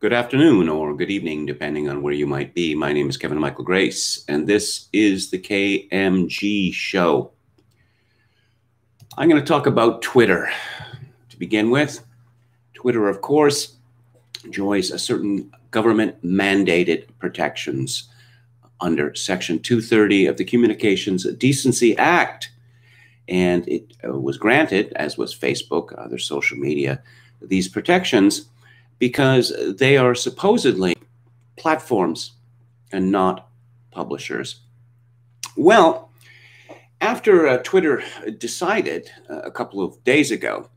Good afternoon or good evening, depending on where you might be. My name is Kevin Michael Grace, and this is the KMG show. I'm going to talk about Twitter. To begin with, Twitter, of course, enjoys a certain government-mandated protections under Section 230 of the Communications Decency Act. And it was granted, as was Facebook, other social media, these protections because they are supposedly platforms and not publishers. Well, after Twitter decided a couple of days ago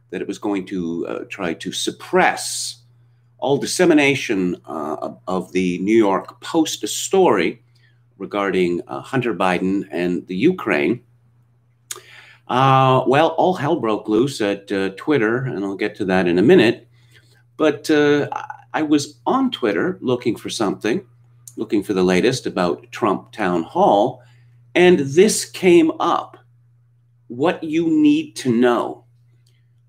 that it was going to try to suppress all dissemination of the New York Post story regarding Hunter Biden and the Ukraine, well, all hell broke loose at Twitter, and I'll get to that in a minute. But I was on Twitter looking for something, looking for the latest about Trump Town Hall, and this came up. What you need to know.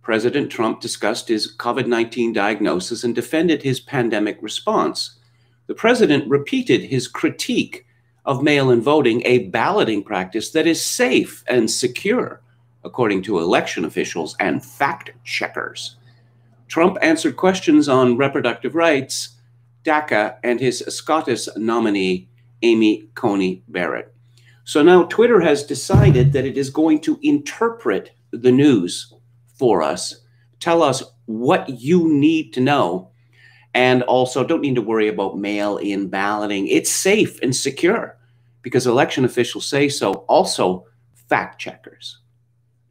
President Trump discussed his COVID-19 diagnosis and defended his pandemic response. The president repeated his critique of mail-in voting, a balloting practice that is safe and secure, according to election officials and fact checkers. Trump answered questions on reproductive rights, DACA, and his SCOTUS nominee, Amy Coney Barrett. So now Twitter has decided that it is going to interpret the news for us, tell us what you need to know, and also don't need to worry about mail-in balloting. It's safe and secure because election officials say so. Also, fact checkers.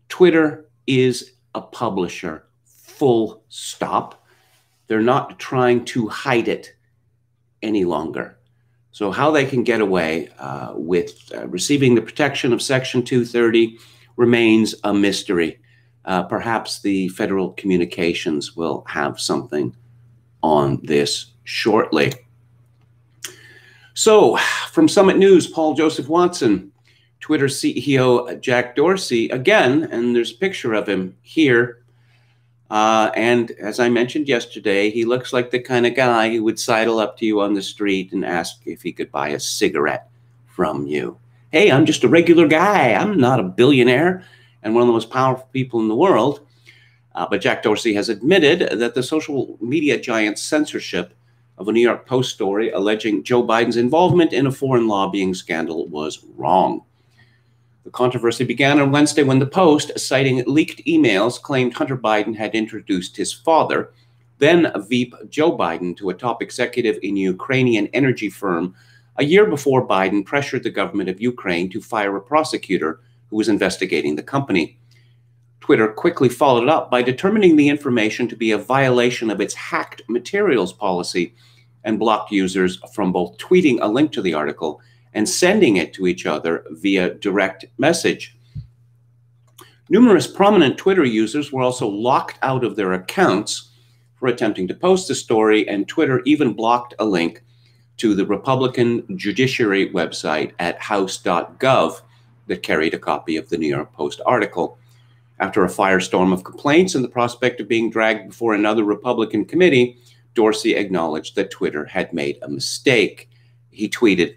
Twitter is a publisher. Full stop. They're not trying to hide it any longer. So how they can get away with receiving the protection of Section 230 remains a mystery. Perhaps the Federal Communications will have something on this shortly. So from Summit News, Paul Joseph Watson, Twitter CEO Jack Dorsey, again, and there's a picture of him here. And as I mentioned yesterday, he looks like the kind of guy who would sidle up to you on the street and ask if he could buy a cigarette from you. Hey, I'm just a regular guy. I'm not a billionaire and one of the most powerful people in the world. But Jack Dorsey has admitted that the social media giant's censorship of a New York Post story alleging Joe Biden's involvement in a foreign lobbying scandal was wrong. The controversy began on Wednesday when the Post, citing leaked emails, claimed Hunter Biden had introduced his father, then Veep Joe Biden, to a top executive in Ukrainian energy firm a year before Biden pressured the government of Ukraine to fire a prosecutor who was investigating the company. Twitter quickly followed up by determining the information to be a violation of its hacked materials policy and blocked users from both tweeting a link to the article and sending it to each other via direct message. Numerous prominent Twitter users were also locked out of their accounts for attempting to post the story, and Twitter even blocked a link to the Republican Judiciary website at house.gov that carried a copy of the New York Post article. After a firestorm of complaints and the prospect of being dragged before another Republican committee, Dorsey acknowledged that Twitter had made a mistake. He tweeted,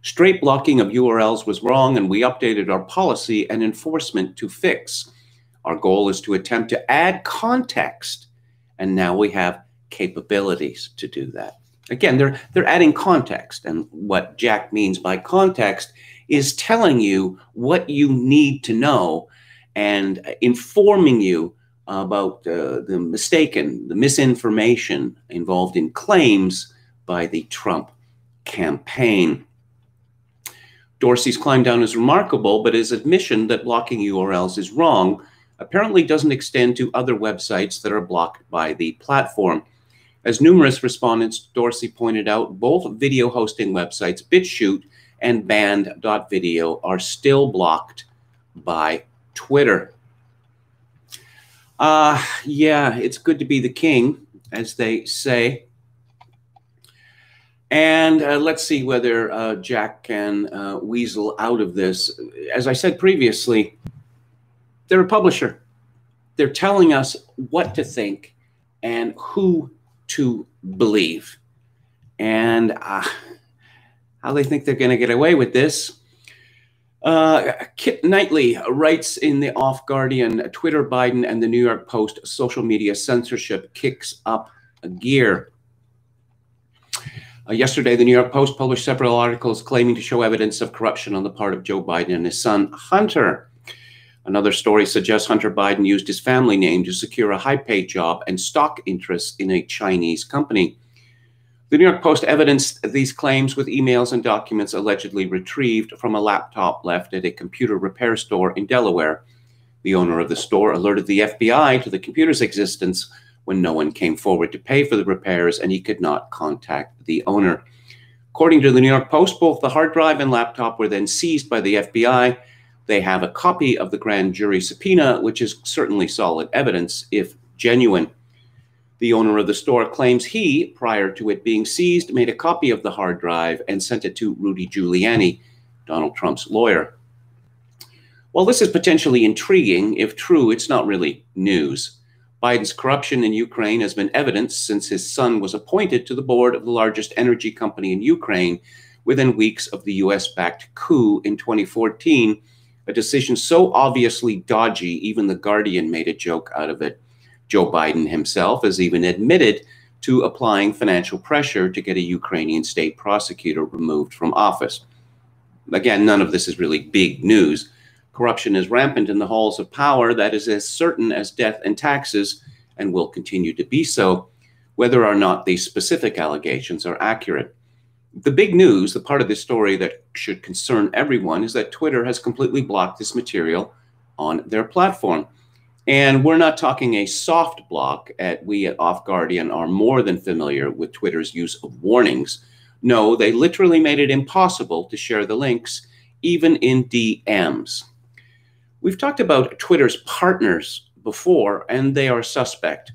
"Straight blocking of URLs was wrong, and we updated our policy and enforcement to fix. Our goal is to attempt to add context, and now we have capabilities to do that." Again, they're adding context, and what Jack means by context is telling you what you need to know and informing you about the misinformation involved in claims by the Trump campaign. Dorsey's climb down is remarkable, but his admission that blocking URLs is wrong apparently doesn't extend to other websites that are blocked by the platform. As numerous respondents, Dorsey pointed out, both video hosting websites, BitChute and Band.video, are still blocked by Twitter. Yeah, it's good to be the king, as they say. And let's see whether Jack can weasel out of this. As I said previously, they're a publisher. They're telling us what to think and who to believe. And how they think they're going to get away with this. Kit Knightley writes in the Off Guardian, Twitter, Biden, and the New York Post, social media censorship kicks up a gear. Yesterday, the New York Post published several articles claiming to show evidence of corruption on the part of Joe Biden and his son, Hunter. Another story suggests Hunter Biden used his family name to secure a high-paid job and stock interests in a Chinese company. The New York Post evidenced these claims with emails and documents allegedly retrieved from a laptop left at a computer repair store in Delaware. The owner of the store alerted the FBI to the computer's existence when no one came forward to pay for the repairs and he could not contact the owner. According to the New York Post, both the hard drive and laptop were then seized by the FBI. They have a copy of the grand jury subpoena, which is certainly solid evidence, if genuine. The owner of the store claims he, prior to it being seized, made a copy of the hard drive and sent it to Rudy Giuliani, Donald Trump's lawyer. While this is potentially intriguing, if true, it's not really news. Biden's corruption in Ukraine has been evident since his son was appointed to the board of the largest energy company in Ukraine within weeks of the US-backed coup in 2014, a decision so obviously dodgy, even The Guardian made a joke out of it. Joe Biden himself has even admitted to applying financial pressure to get a Ukrainian state prosecutor removed from office. Again, none of this is really big news. Corruption is rampant in the halls of power. That is as certain as death and taxes, and will continue to be so, whether or not these specific allegations are accurate. The big news, the part of this story that should concern everyone, is that Twitter has completely blocked this material on their platform. And we're not talking a soft block. We at Off Guardian are more than familiar with Twitter's use of warnings. No, they literally made it impossible to share the links, even in DMs. We've talked about Twitter's partners before, and they are suspect.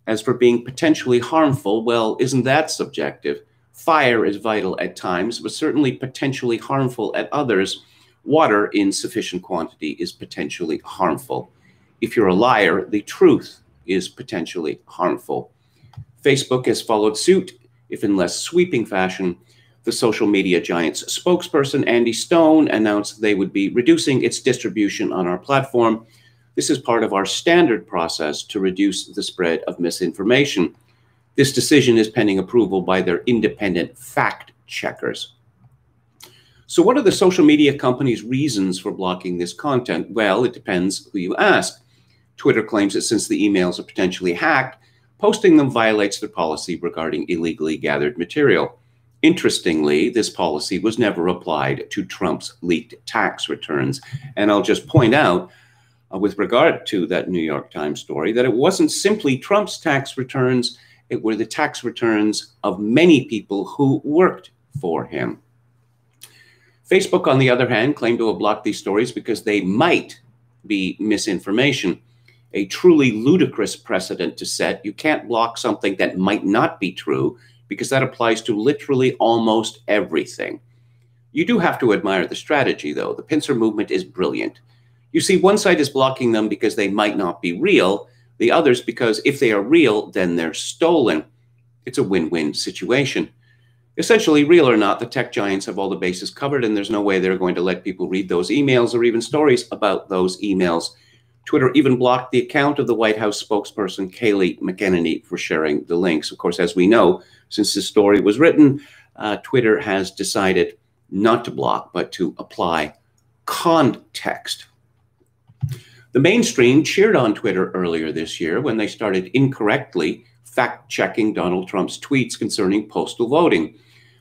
As for being potentially harmful, well, isn't that subjective? Fire is vital at times, but certainly potentially harmful at others. Water in sufficient quantity is potentially harmful. If you're a liar, the truth is potentially harmful. Facebook has followed suit, if in less sweeping fashion. The social media giant's spokesperson, Andy Stone, announced they would be reducing its distribution on our platform. This is part of our standard process to reduce the spread of misinformation. This decision is pending approval by their independent fact checkers. So what are the social media companies' reasons for blocking this content? Well, it depends who you ask. Twitter claims that since the emails are potentially hacked, posting them violates their policy regarding illegally gathered material. Interestingly, this policy was never applied to Trump's leaked tax returns. And I'll just point out, with regard to that New York Times story, that it wasn't simply Trump's tax returns, it were the tax returns of many people who worked for him. Facebook, on the other hand, claimed to have blocked these stories because they might be misinformation. A truly ludicrous precedent to set. You can't block something that might not be true, because that applies to literally almost everything. You do have to admire the strategy, though. The pincer movement is brilliant. You see, one side is blocking them because they might not be real, the others because if they are real, then they're stolen. It's a win-win situation. Essentially, real or not, the tech giants have all the bases covered, and there's no way they're going to let people read those emails or even stories about those emails. Twitter even blocked the account of the White House spokesperson, Kayleigh McEnany, for sharing the links. Of course, as we know, since this story was written, Twitter has decided not to block, but to apply context. The mainstream cheered on Twitter earlier this year when they started incorrectly fact-checking Donald Trump's tweets concerning postal voting.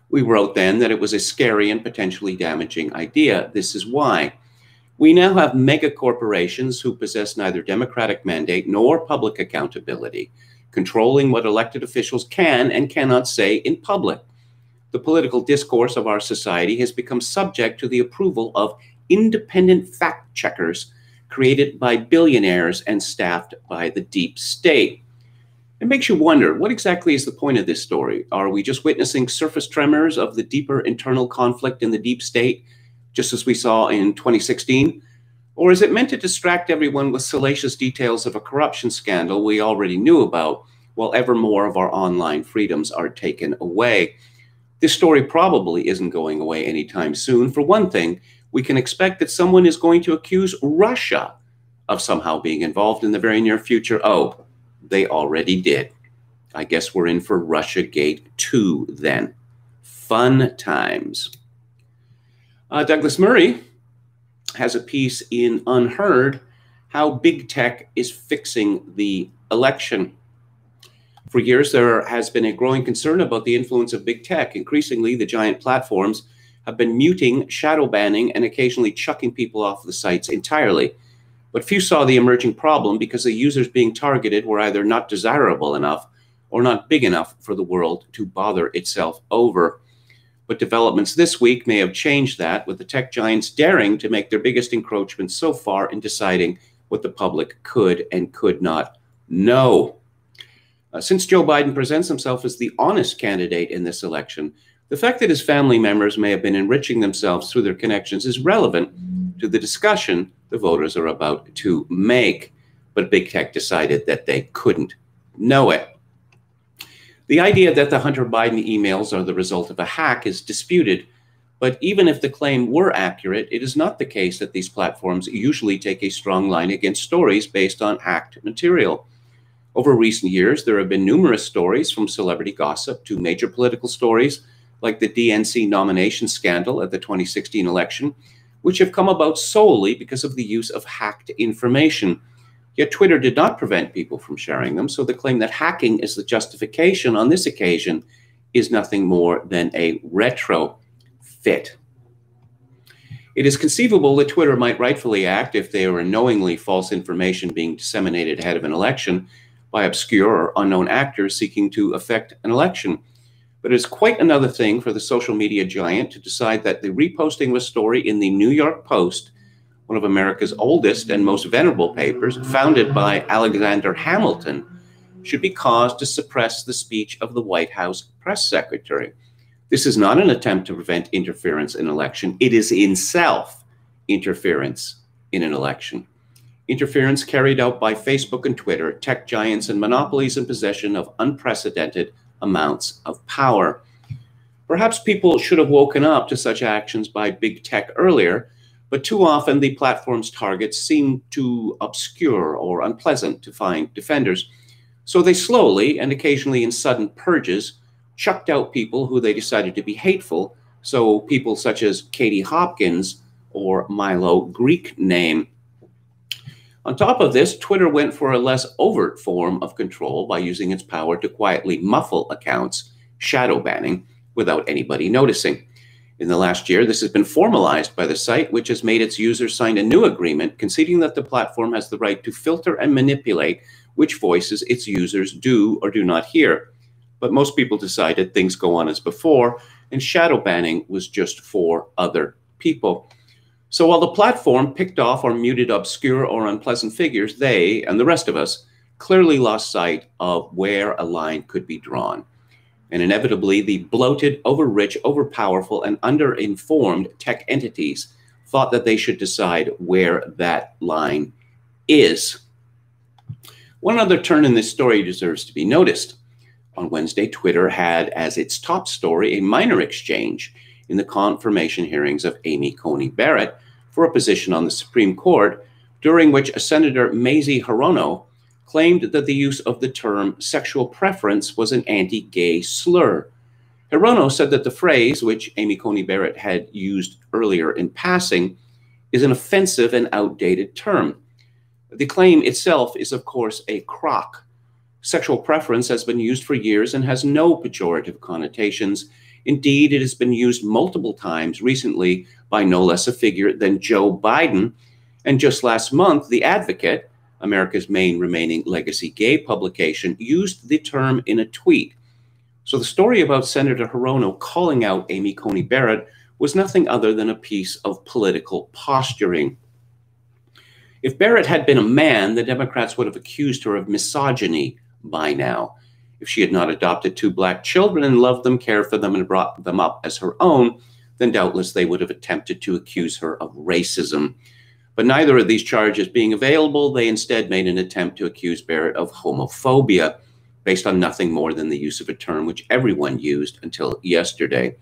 We wrote then that it was a scary and potentially damaging idea. This is why. We now have mega corporations who possess neither democratic mandate nor public accountability, controlling what elected officials can and cannot say in public. The political discourse of our society has become subject to the approval of independent fact checkers created by billionaires and staffed by the deep state. It makes you wonder, what exactly is the point of this story? Are we just witnessing surface tremors of the deeper internal conflict in the deep state, just as we saw in 2016? Or is it meant to distract everyone with salacious details of a corruption scandal we already knew about, while ever more of our online freedoms are taken away. This story probably isn't going away anytime soon. For one thing, we can expect that someone is going to accuse Russia of somehow being involved in the very near future. Oh, they already did. I guess we're in for Russiagate 2 then. Fun times. Douglas Murray has a piece in Unheard, how big tech is fixing the election. For years, there has been a growing concern about the influence of big tech. Increasingly, the giant platforms have been muting, shadow banning, and occasionally chucking people off the sites entirely. But few saw the emerging problem because the users being targeted were either not desirable enough or not big enough for the world to bother itself over. But developments this week may have changed that, with the tech giants daring to make their biggest encroachment so far in deciding what the public could and could not know. Since Joe Biden presents himself as the honest candidate in this election, the fact that his family members may have been enriching themselves through their connections is relevant to the discussion the voters are about to make. But big tech decided that they couldn't know it. The idea that the Hunter Biden emails are the result of a hack is disputed, but even if the claim were accurate, it is not the case that these platforms usually take a strong line against stories based on hacked material. Over recent years, there have been numerous stories, from celebrity gossip to major political stories, like the DNC nomination scandal at the 2016 election, which have come about solely because of the use of hacked information. Yet Twitter did not prevent people from sharing them, so the claim that hacking is the justification on this occasion is nothing more than a retrofit. It is conceivable that Twitter might rightfully act if there were knowingly false information being disseminated ahead of an election by obscure or unknown actors seeking to affect an election. But it's quite another thing for the social media giant to decide that the reposting of a story in the New York Post, one of America's oldest and most venerable papers, founded by Alexander Hamilton, should be caused to suppress the speech of the White House press secretary. This is not an attempt to prevent interference in an election. It is in self interference in an election. Interference carried out by Facebook and Twitter, tech giants and monopolies in possession of unprecedented amounts of power. Perhaps people should have woken up to such actions by big tech earlier, but too often the platform's targets seem too obscure or unpleasant to find defenders. So they slowly, and occasionally in sudden purges, chucked out people who they decided to be hateful, so people such as Katie Hopkins or Milo Greek name. On top of this, Twitter went for a less overt form of control by using its power to quietly muffle accounts, shadow banning, without anybody noticing. In the last year, this has been formalized by the site, which has made its users sign a new agreement conceding that the platform has the right to filter and manipulate which voices its users do or do not hear. But most people decided things go on as before, and shadow banning was just for other people. So while the platform picked off or muted obscure or unpleasant figures, they, and the rest of us, clearly lost sight of where a line could be drawn. And inevitably, the bloated, overrich, overpowerful, and underinformed tech entities thought that they should decide where that line is. One other turn in this story deserves to be noticed. On Wednesday, Twitter had as its top story a minor exchange in the confirmation hearings of Amy Coney Barrett for a position on the Supreme Court, during which Senator Mazie Hirono claimed that the use of the term sexual preference was an anti-gay slur. Hirono said that the phrase, which Amy Coney Barrett had used earlier in passing, is an offensive and outdated term. The claim itself is, of course, a crock. Sexual preference has been used for years and has no pejorative connotations. Indeed, it has been used multiple times recently by no less a figure than Joe Biden. And just last month, The Advocate, America's main remaining legacy gay publication, used the term in a tweet. So the story about Senator Hirono calling out Amy Coney Barrett was nothing other than a piece of political posturing. If Barrett had been a man, the Democrats would have accused her of misogyny by now. If she had not adopted 2 black children and loved them, cared for them, and brought them up as her own, then doubtless they would have attempted to accuse her of racism. But neither of these charges being available, they instead made an attempt to accuse Barrett of homophobia. based on nothing more than the use of a term which everyone used until yesterday.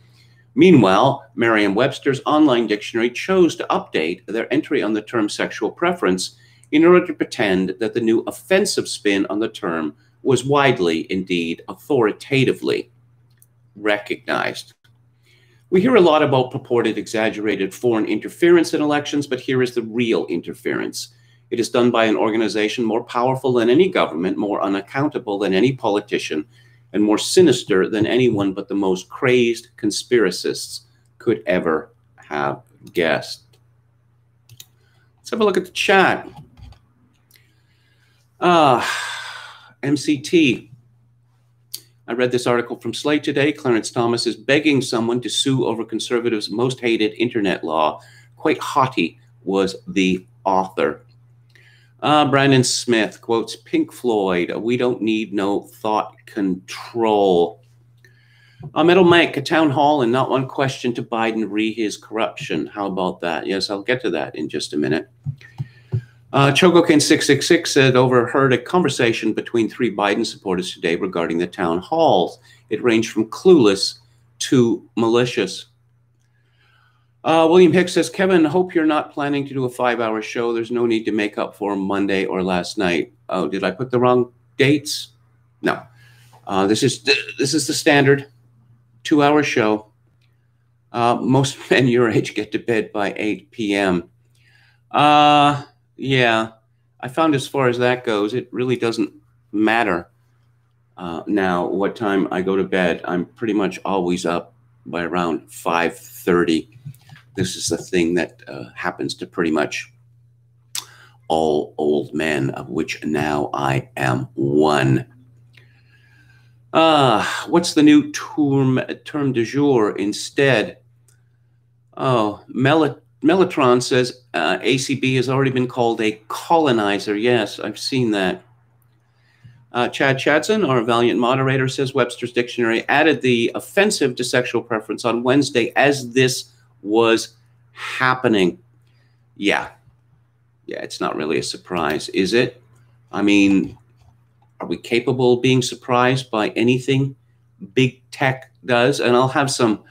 Meanwhile, Merriam-Webster's online dictionary chose to update their entry on the term sexual preference in order to pretend that the new offensive spin on the term was widely, indeed authoritatively, recognized. We hear a lot about purported exaggerated foreign interference in elections, but here is the real interference. It is done by an organization more powerful than any government, more unaccountable than any politician, and more sinister than anyone but the most crazed conspiracists could ever have guessed. Let's have a look at the chat. MCT. I read this article from Slate today. Clarence Thomas is begging someone to sue over conservatives' most hated internet law. Quite haughty was the author. Brandon Smith quotes Pink Floyd, "We don't need no thought control." Metal Mike, a town hall and not one question to Biden re his corruption. How about that? Yes, I'll get to that in just a minute. Chogokin666 said, overheard a conversation between 3 Biden supporters today regarding the town halls. It ranged from clueless to malicious. William Hicks says, Kevin, hope you're not planning to do a 5-hour show. There's no need to make up for Monday or last night. Oh, did I put the wrong dates? No. This is the standard 2-hour show. Most men your age get to bed by 8 p.m. Yeah, I found as far as that goes, it really doesn't matter now what time I go to bed. I'm pretty much always up by around 5:30. This is the thing that happens to pretty much all old men, of which now I am one. What's the new term du jour instead? Oh, Mellotron says ACB has already been called a colonizer. Yes, I've seen that. Chad Chadson, our valiant moderator, says Webster's Dictionary added the offensive to sexual preference on Wednesday as this was happening. Yeah, it's not really a surprise, is it? I mean, are we capable of being surprised by anything big tech does? And I'll have some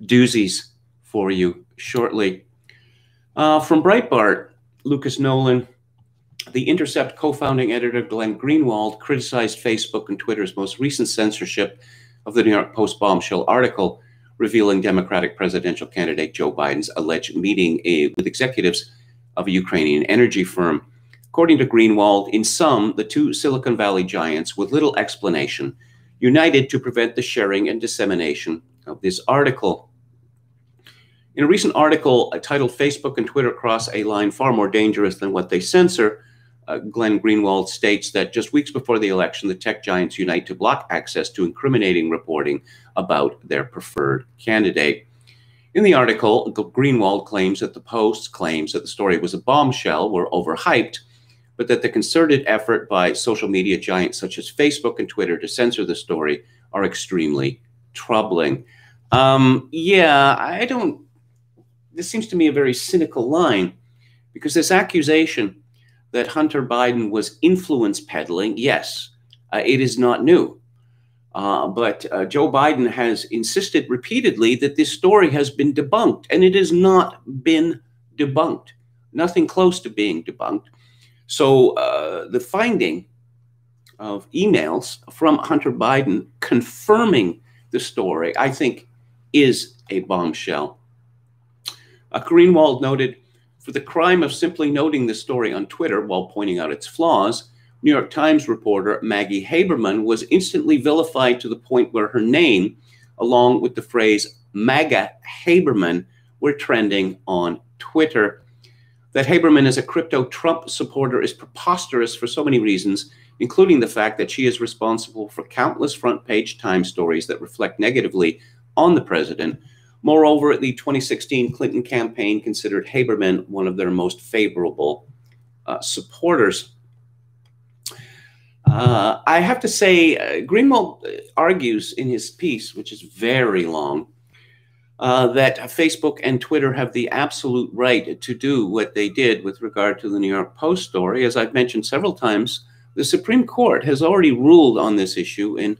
doozies for you shortly. From Breitbart, Lucas Nolan, The Intercept co-founding editor Glenn Greenwald criticized Facebook and Twitter's most recent censorship of the New York Post bombshell article revealing Democratic presidential candidate Joe Biden's alleged meeting with executives of a Ukrainian energy firm. According to Greenwald, in sum, the 2 Silicon Valley giants, with little explanation, united to prevent the sharing and dissemination of this article. In a recent article titled Facebook and Twitter Cross a Line Far More Dangerous Than What They Censor, Glenn Greenwald states that just weeks before the election, the tech giants unite to block access to incriminating reporting about their preferred candidate. In the article, Greenwald claims that the Post's claims that the story was a bombshell were overhyped, but that the concerted effort by social media giants such as Facebook and Twitter to censor the story are extremely troubling. This seems to me a very cynical line, because this accusation that Hunter Biden was influence peddling, yes, it is not new. But Joe Biden has insisted repeatedly that this story has been debunked, and it has not been debunked. Nothing close to being debunked. So the finding of emails from Hunter Biden confirming the story, I think, is a bombshell. Greenwald noted, for the crime of simply noting the story on Twitter while pointing out its flaws, New York Times reporter Maggie Haberman was instantly vilified to the point where her name, along with the phrase MAGA Haberman, were trending on Twitter. That Haberman is a crypto Trump supporter is preposterous for so many reasons, including the fact that she is responsible for countless front-page Times stories that reflect negatively on the president. Moreover, the 2016 Clinton campaign considered Haberman one of their most favorable supporters. I have to say, Greenwald argues in his piece, which is very long, that Facebook and Twitter have the absolute right to do what they did with regard to the New York Post story. As I've mentioned several times The Supreme Court has already ruled on this issue in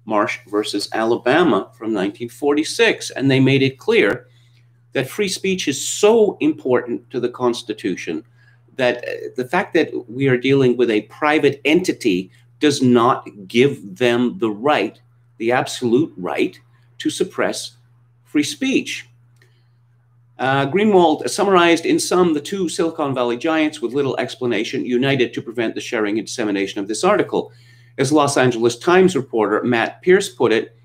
Marsh versus Alabama from 1946, and they made it clear that free speech is so important to the Constitution that the fact that we are dealing with a private entity does not give them the right, the absolute right, to suppress free speech. Greenwald summarized in sum the two Silicon Valley giants with little explanation united to prevent the sharing and dissemination of this article. As Los Angeles Times reporter Matt Pierce put it,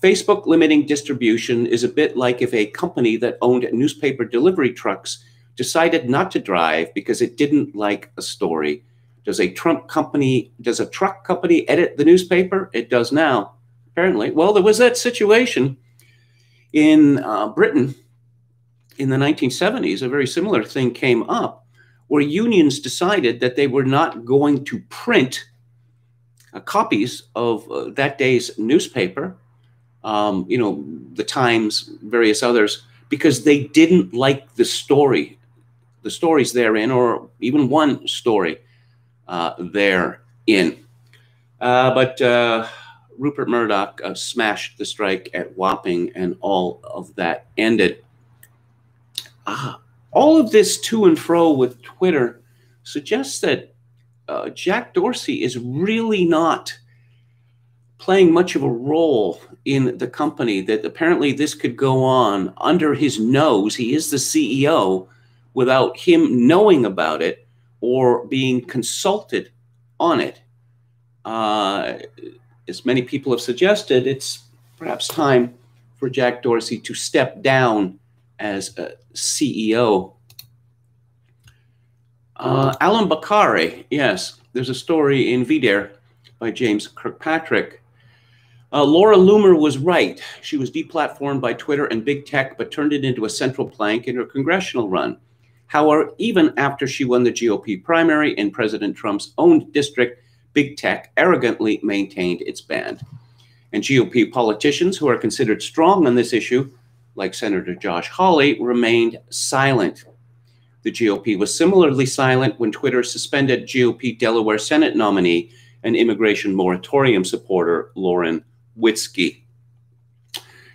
Facebook limiting distribution is a bit like if a company that owned newspaper delivery trucks decided not to drive because it didn't like a story. Does a truck company edit the newspaper? It does now, apparently. Well, there was that situation in Britain in the 1970s. A very similar thing came up where unions decided that they were not going to print copies of that day's newspaper, the Times, various others, because they didn't like the stories therein, or even one story therein. But Rupert Murdoch smashed the strike at Wapping, and all of that ended. All of this to and fro with Twitter suggests that Jack Dorsey is really not playing much of a role in the company, that apparently this could go on under his nose. He is the CEO without him knowing about it or being consulted on it. As many people have suggested, it's perhaps time for Jack Dorsey to step down as a CEO. Alan Bakari, yes, there's a story in VDare by James Kirkpatrick. Laura Loomer was right. She was deplatformed by Twitter and big tech, but turned it into a central plank in her congressional run. However, even after she won the GOP primary in President Trump's own district, big tech arrogantly maintained its ban. And GOP politicians who are considered strong on this issue, like Senator Josh Hawley, remained silent. The GOP was similarly silent when Twitter suspended GOP Delaware Senate nominee and immigration moratorium supporter Lauren Witzke.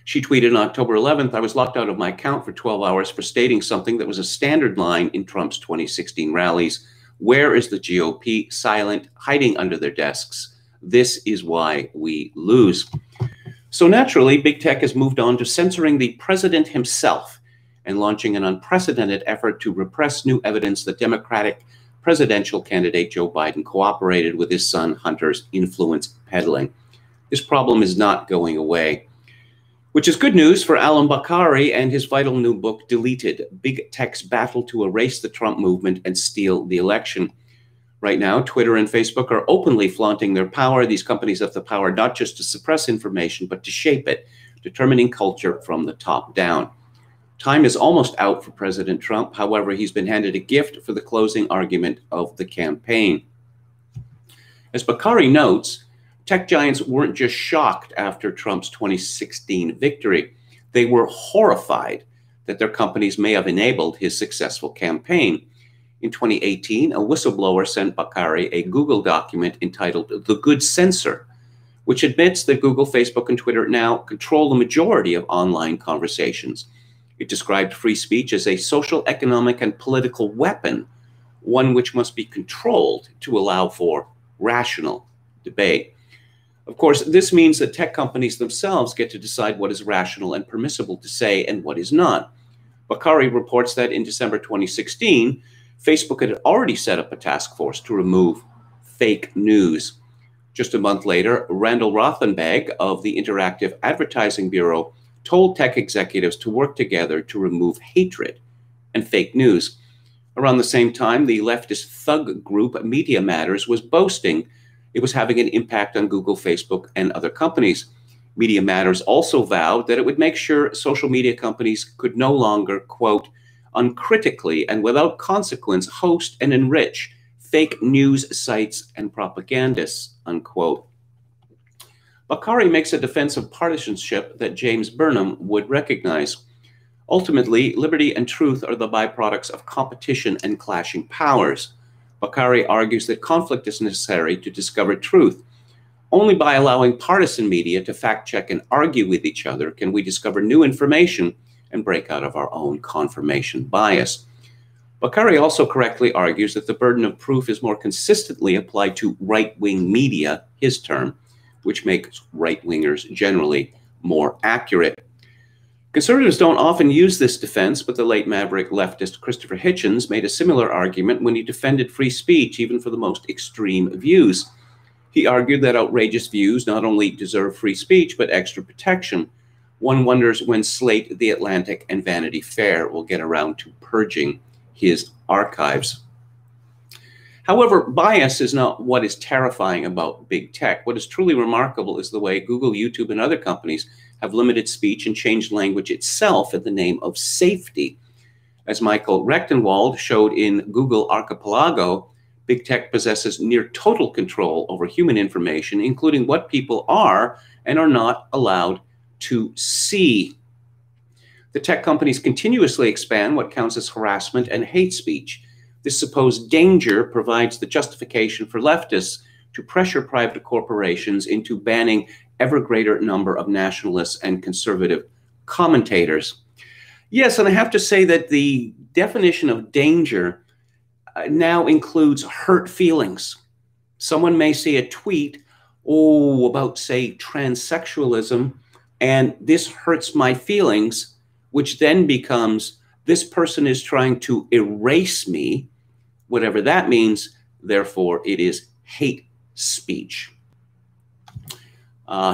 She tweeted on October 11th, "I was locked out of my account for 12 hours for stating something that was a standard line in Trump's 2016 rallies. Where is the GOP? Silent, hiding under their desks. This is why we lose." So naturally, big tech has moved on to censoring the president himself and launching an unprecedented effort to repress new evidence that Democratic presidential candidate Joe Biden cooperated with his son Hunter's influence peddling. This problem is not going away, which is good news for Alan Bakari and his vital new book, Deleted: Big Tech's Battle to Erase the Trump Movement and Steal the Election. Right now, Twitter and Facebook are openly flaunting their power. These companies have the power not just to suppress information, but to shape it, determining culture from the top down. Time is almost out for President Trump. However, he's been handed a gift for the closing argument of the campaign. As Bakari notes, tech giants weren't just shocked after Trump's 2016 victory. They were horrified that their companies may have enabled his successful campaign. In 2018, a whistleblower sent Bakari a Google document entitled The Good Censor, which admits that Google, Facebook, and Twitter now control the majority of online conversations. It described free speech as a social, economic, and political weapon, one which must be controlled to allow for rational debate. Of course, this means that tech companies themselves get to decide what is rational and permissible to say and what is not. Bakari reports that in December 2016, Facebook had already set up a task force to remove fake news. Just a month later, Randall Rothenberg of the Interactive Advertising Bureau told tech executives to work together to remove hatred and fake news. Around the same time, the leftist thug group Media Matters was boasting it was having an impact on Google, Facebook, and other companies. Media Matters also vowed that it would make sure social media companies could no longer, quote, uncritically and without consequence host and enrich fake news sites and propagandists, unquote. Bakari makes a defense of partisanship that James Burnham would recognize. Ultimately, liberty and truth are the byproducts of competition and clashing powers. Bakari argues that conflict is necessary to discover truth. Only by allowing partisan media to fact-check and argue with each other can we discover new information and break out of our own confirmation bias. Bakari also correctly argues that the burden of proof is more consistently applied to right-wing media, his term, which makes right-wingers generally more accurate. Conservatives don't often use this defense, but the late maverick leftist Christopher Hitchens made a similar argument when he defended free speech, even for the most extreme views. He argued that outrageous views not only deserve free speech, but extra protection. One wonders when Slate, The Atlantic, and Vanity Fair will get around to purging his archives. However, bias is not what is terrifying about big tech. What is truly remarkable is the way Google, YouTube, and other companies have limited speech and changed language itself in the name of safety. As Michael Rechtenwald showed in Google Archipelago, big tech possesses near total control over human information, including what people are and are not allowed to see. The tech companies continuously expand what counts as harassment and hate speech. This supposed danger provides the justification for leftists to pressure private corporations into banning ever greater number of nationalists and conservative commentators. Yes, and I have to say that the definition of danger now includes hurt feelings. Someone may see a tweet, about, say, transsexualism, and this hurts my feelings, which then becomes, this person is trying to erase me, whatever that means, therefore it is hate speech.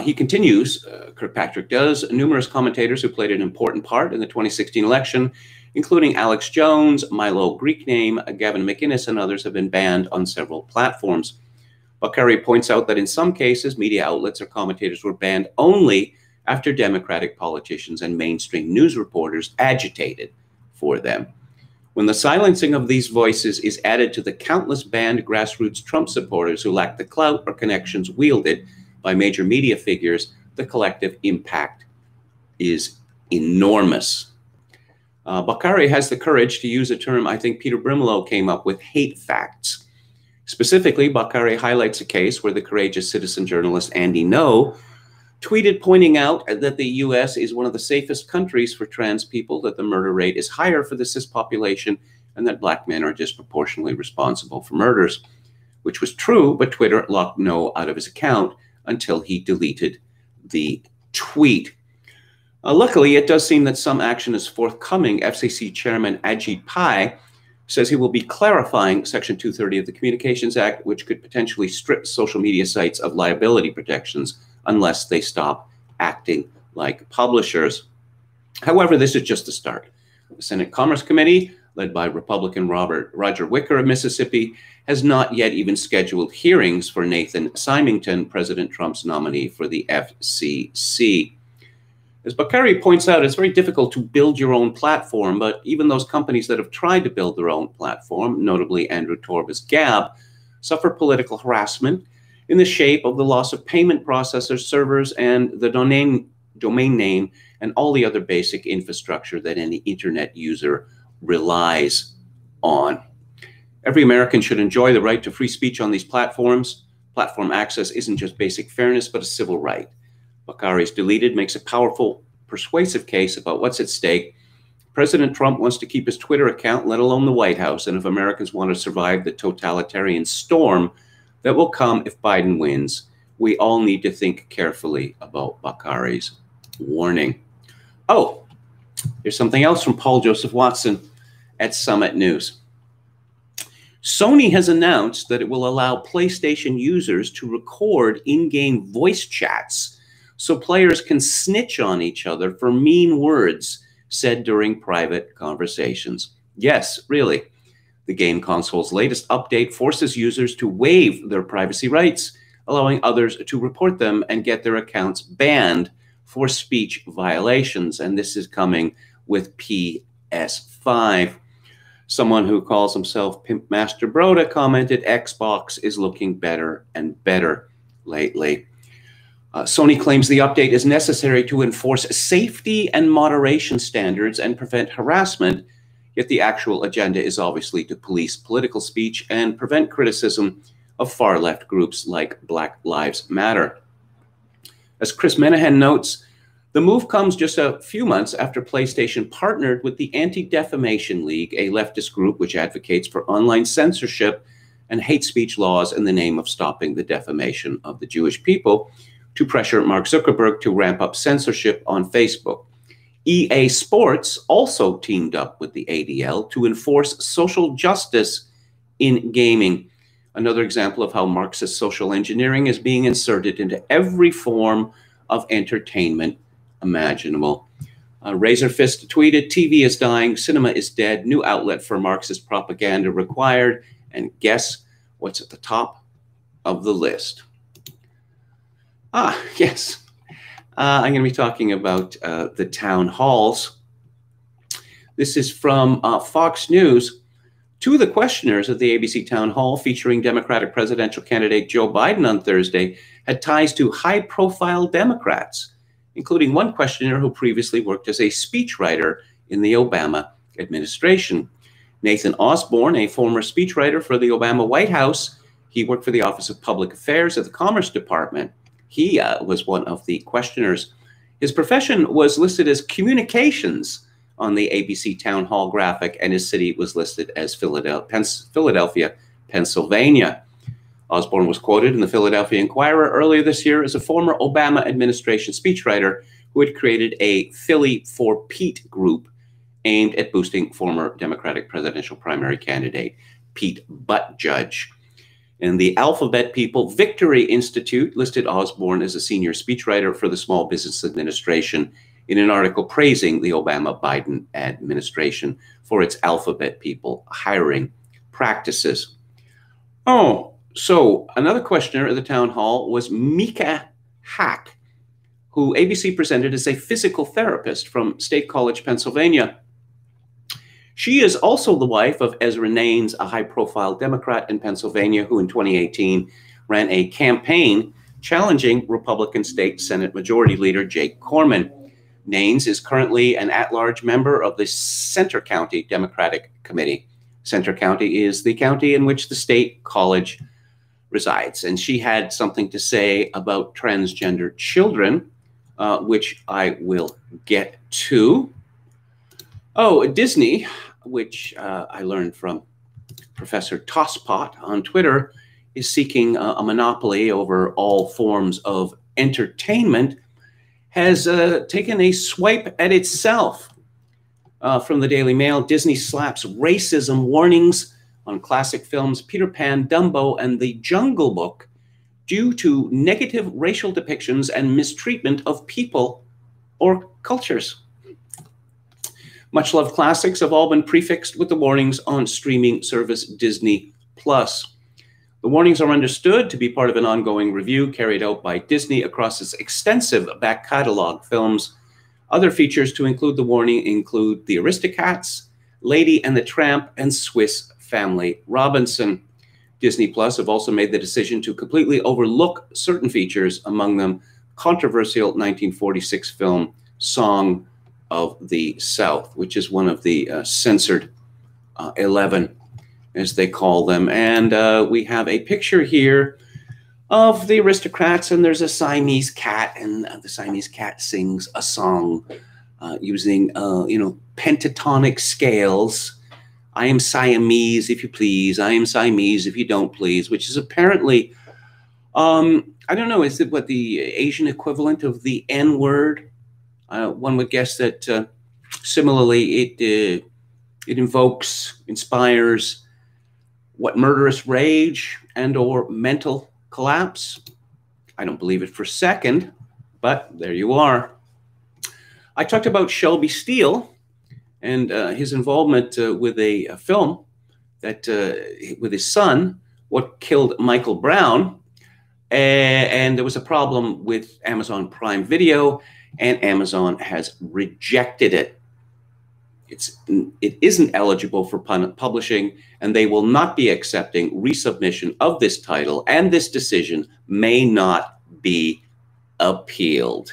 He continues, Kirkpatrick does, numerous commentators who played an important part in the 2016 election, including Alex Jones, Milo Greekname, Gavin McInnes, and others have been banned on several platforms. Bakari points out that in some cases, media outlets or commentators were banned only after Democratic politicians and mainstream news reporters agitated for them. When the silencing of these voices is added to the countless banned grassroots Trump supporters who lack the clout or connections wielded by major media figures, the collective impact is enormous. Bakari has the courage to use a term I think Peter Brimelow came up with, hate facts. Specifically, Bakari highlights a case where the courageous citizen journalist Andy Ngo tweeted pointing out that the U.S. is one of the safest countries for trans people, that the murder rate is higher for the cis population, and that black men are disproportionately responsible for murders, which was true, but Twitter locked Ngo out of his account until he deleted the tweet. Luckily, it does seem that some action is forthcoming. FCC Chairman Ajit Pai says he will be clarifying Section 230 of the Communications Act, which could potentially strip social media sites of liability protections unless they stop acting like publishers. However, this is just a start. The Senate Commerce Committee, led by Republican Roger Wicker of Mississippi, has not yet even scheduled hearings for Nathan Symington, President Trump's nominee for the FCC. As Bakari points out, it's very difficult to build your own platform, but even those companies that have tried to build their own platform, notably Andrew Torba's Gab, suffer political harassment in the shape of the loss of payment processors, servers, and the domain name, and all the other basic infrastructure that any internet user relies on. Every American should enjoy the right to free speech on these platforms. Platform access isn't just basic fairness, but a civil right. Bakari's deleted makes a powerful, persuasive case about what's at stake. President Trump wants to keep his Twitter account, let alone the White House, and if Americans want to survive the totalitarian storm that will come if Biden wins, we all need to think carefully about Bakari's warning. Oh, here's something else from Paul Joseph Watson at Summit News. Sony has announced that it will allow PlayStation users to record in-game voice chats so players can snitch on each other for mean words said during private conversations. Yes, really. The game console's latest update forces users to waive their privacy rights, allowing others to report them and get their accounts banned for speech violations. And this is coming with PS5. Someone who calls himself Pimp Master Broda commented, Xbox is looking better and better lately. Sony claims the update is necessary to enforce safety and moderation standards and prevent harassment, yet the actual agenda is obviously to police political speech and prevent criticism of far-left groups like Black Lives Matter. As Chris Menahan notes, the move comes just a few months after PlayStation partnered with the Anti-Defamation League, a leftist group which advocates for online censorship and hate speech laws in the name of stopping the defamation of the Jewish people, to pressure Mark Zuckerberg to ramp up censorship on Facebook. EA Sports also teamed up with the ADL to enforce social justice in gaming. Another example of how Marxist social engineering is being inserted into every form of entertainment imaginable. Razorfist tweeted, "TV is dying, cinema is dead, new outlet for Marxist propaganda required." And guess what's at the top of the list? Yes. I'm going to be talking about the town halls. This is from Fox News. Two of the questioners at the ABC town hall featuring Democratic presidential candidate Joe Biden on Thursday had ties to high-profile Democrats, including one questioner who previously worked as a speechwriter in the Obama administration. Nathan Osborne, a former speechwriter for the Obama White House, he worked for the Office of Public Affairs at the Commerce Department. He was one of the questioners. His profession was listed as communications on the ABC town hall graphic, and his city was listed as Philadelphia, Pennsylvania. Osborne was quoted in the Philadelphia Inquirer earlier this year as a former Obama administration speechwriter who had created a Philly for Pete group aimed at boosting former Democratic presidential primary candidate Pete Buttigieg. And the Alphabet People Victory Institute listed Osborne as a senior speechwriter for the Small Business Administration in an article praising the Obama-Biden administration for its Alphabet People hiring practices. Oh, so another questioner at the town hall was Mika Hack, who ABC presented as a physical therapist from State College, Pennsylvania. She is also the wife of Ezra Naines, a high-profile Democrat in Pennsylvania who in 2018 ran a campaign challenging Republican State Senate Majority Leader Jake Corman. Naines is currently an at-large member of the Centre County Democratic Committee. Centre County is the county in which the State College resides, and she had something to say about transgender children, which I will get to. Oh, Disney, which I learned from Professor Tosspot on Twitter, is seeking a monopoly over all forms of entertainment, has taken a swipe at itself. From the Daily Mail, Disney slaps racism warnings on classic films Peter Pan, Dumbo, and The Jungle Book due to negative racial depictions and mistreatment of people or cultures. Much-loved classics have all been prefixed with the warnings on streaming service Disney+. The warnings are understood to be part of an ongoing review carried out by Disney across its extensive back catalog films. Other features to include the warning include The Aristocats, Lady and the Tramp, and Swiss Family Robinson. Disney Plus have also made the decision to completely overlook certain features, among them controversial 1946 film Song of the South, which is one of the censored 11, as they call them. And we have a picture here of the aristocrats, and there's a Siamese cat, and the Siamese cat sings a song using, pentatonic scales. I am Siamese, if you please. I am Siamese, if you don't please, which is apparently, I don't know, is it what the Asian equivalent of the N-word? One would guess that similarly it invokes, inspires what, murderous rage and or mental collapse. I don't believe it for a second, but there you are. I talked about Shelby Steele and his involvement with a film that with his son, What Killed Michael Brown, and there was a problem with Amazon Prime Video, and Amazon has rejected it. It isn't eligible for publishing, and they will not be accepting resubmission of this title, and this decision may not be appealed.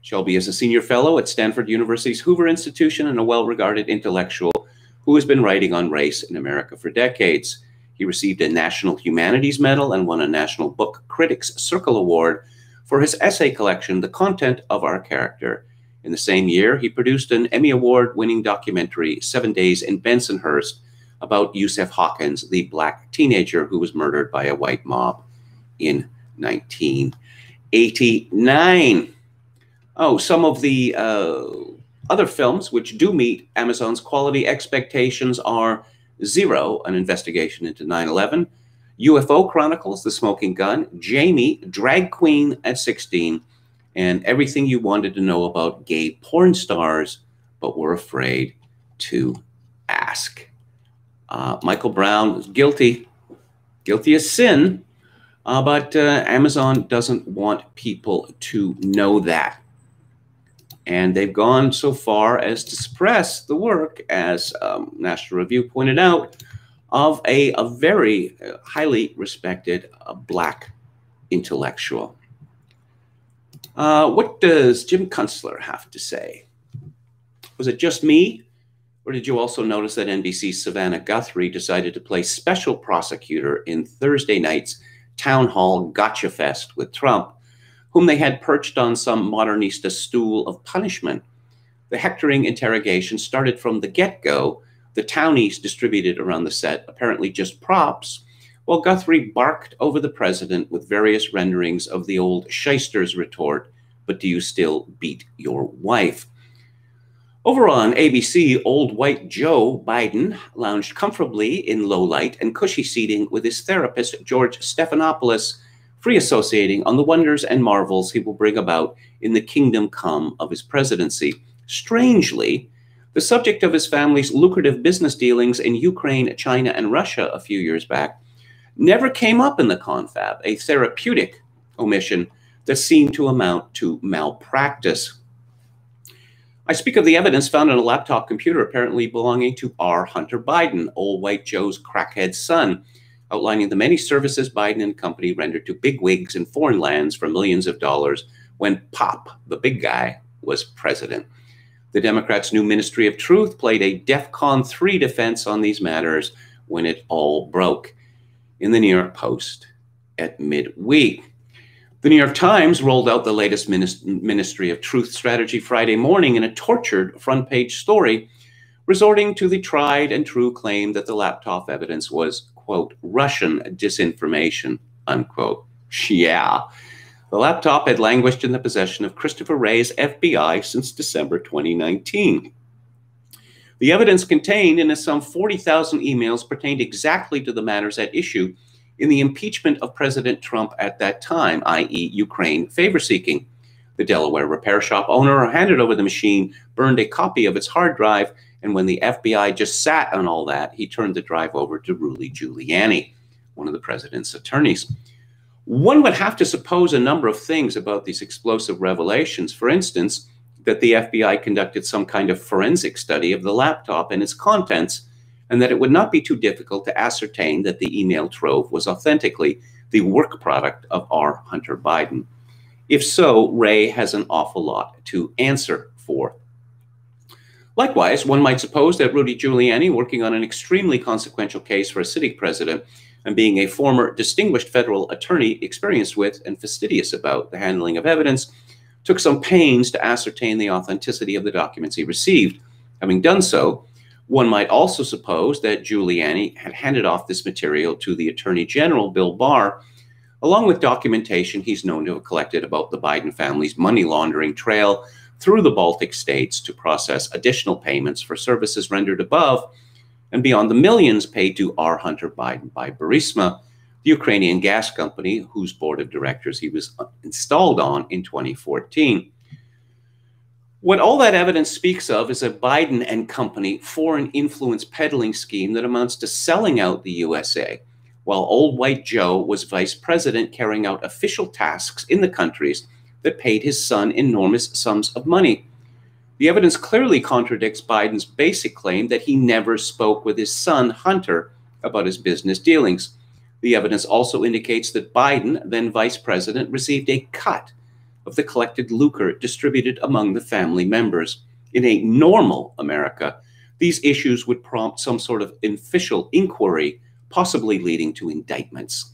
Shelby is a senior fellow at Stanford University's Hoover Institution and a well-regarded intellectual who has been writing on race in America for decades. He received a National Humanities Medal and won a National Book Critics Circle Award for his essay collection, The Content of Our Character. In the same year, he produced an Emmy Award-winning documentary, 7 Days in Bensonhurst, about Yusef Hawkins, the black teenager who was murdered by a white mob in 1989. Oh, some of the other films which do meet Amazon's quality expectations are Zero, an investigation into 9/11, UFO Chronicles, The Smoking Gun, Jamie, Drag Queen at 16, and everything you wanted to know about gay porn stars, but were afraid to ask. Michael Brown is guilty as sin, but Amazon doesn't want people to know that. And they've gone so far as to suppress the work, as National Review pointed out, of a very highly respected black intellectual. What does Jim Kunstler have to say? Was it just me? Or did you also notice that NBC's Savannah Guthrie decided to play special prosecutor in Thursday night's town hall gotcha fest with Trump, whom they had perched on some modernista stool of punishment? The hectoring interrogation started from the get-go, the townies distributed around the set, apparently just props, while Guthrie barked over the president with various renderings of the old shyster's retort, "But do you still beat your wife?" Over on ABC, old white Joe Biden lounged comfortably in low light and cushy seating with his therapist, George Stephanopoulos, free associating on the wonders and marvels he will bring about in the kingdom come of his presidency. Strangely, the subject of his family's lucrative business dealings in Ukraine, China, and Russia a few years back never came up in the confab, a therapeutic omission that seemed to amount to malpractice. I speak of the evidence found on a laptop computer apparently belonging to R. Hunter Biden, old white Joe's crackhead son, outlining the many services Biden and company rendered to bigwigs in foreign lands for millions of dollars when Pop, the big guy, was president. The Democrats' new Ministry of Truth played a DEFCON 3 defense on these matters when it all broke in the New York Post at midweek. The New York Times rolled out the latest Ministry of Truth strategy Friday morning in a tortured front-page story, resorting to the tried and true claim that the laptop evidence was, quote, Russian disinformation, unquote. Yeah. The laptop had languished in the possession of Christopher Wray's FBI since December 2019. The evidence contained in some 40,000 emails pertained exactly to the matters at issue in the impeachment of President Trump at that time, i.e. Ukraine favor-seeking. The Delaware repair shop owner handed over the machine, burned a copy of its hard drive, and when the FBI just sat on all that, he turned the drive over to Rudy Giuliani, one of the president's attorneys. One would have to suppose a number of things about these explosive revelations. For instance, that the FBI conducted some kind of forensic study of the laptop and its contents, and that it would not be too difficult to ascertain that the email trove was authentically the work product of R. Hunter Biden. If so, Wray has an awful lot to answer for. Likewise, one might suppose that Rudy Giuliani, working on an extremely consequential case for a sitting president and being a former distinguished federal attorney experienced with and fastidious about the handling of evidence, took some pains to ascertain the authenticity of the documents he received. Having done so, one might also suppose that Giuliani had handed off this material to the Attorney General, Bill Barr, along with documentation he's known to have collected about the Biden family's money laundering trail through the Baltic states to process additional payments for services rendered above and beyond the millions paid to R. Hunter Biden by Burisma, the Ukrainian gas company whose board of directors he was installed on in 2014. What all that evidence speaks of is a Biden and company foreign influence peddling scheme that amounts to selling out the USA, while old white Joe was vice president carrying out official tasks in the countries that paid his son enormous sums of money. The evidence clearly contradicts Biden's basic claim that he never spoke with his son, Hunter, about his business dealings. The evidence also indicates that Biden, then vice president, received a cut of the collected lucre distributed among the family members. In a normal America, these issues would prompt some sort of official inquiry, possibly leading to indictments.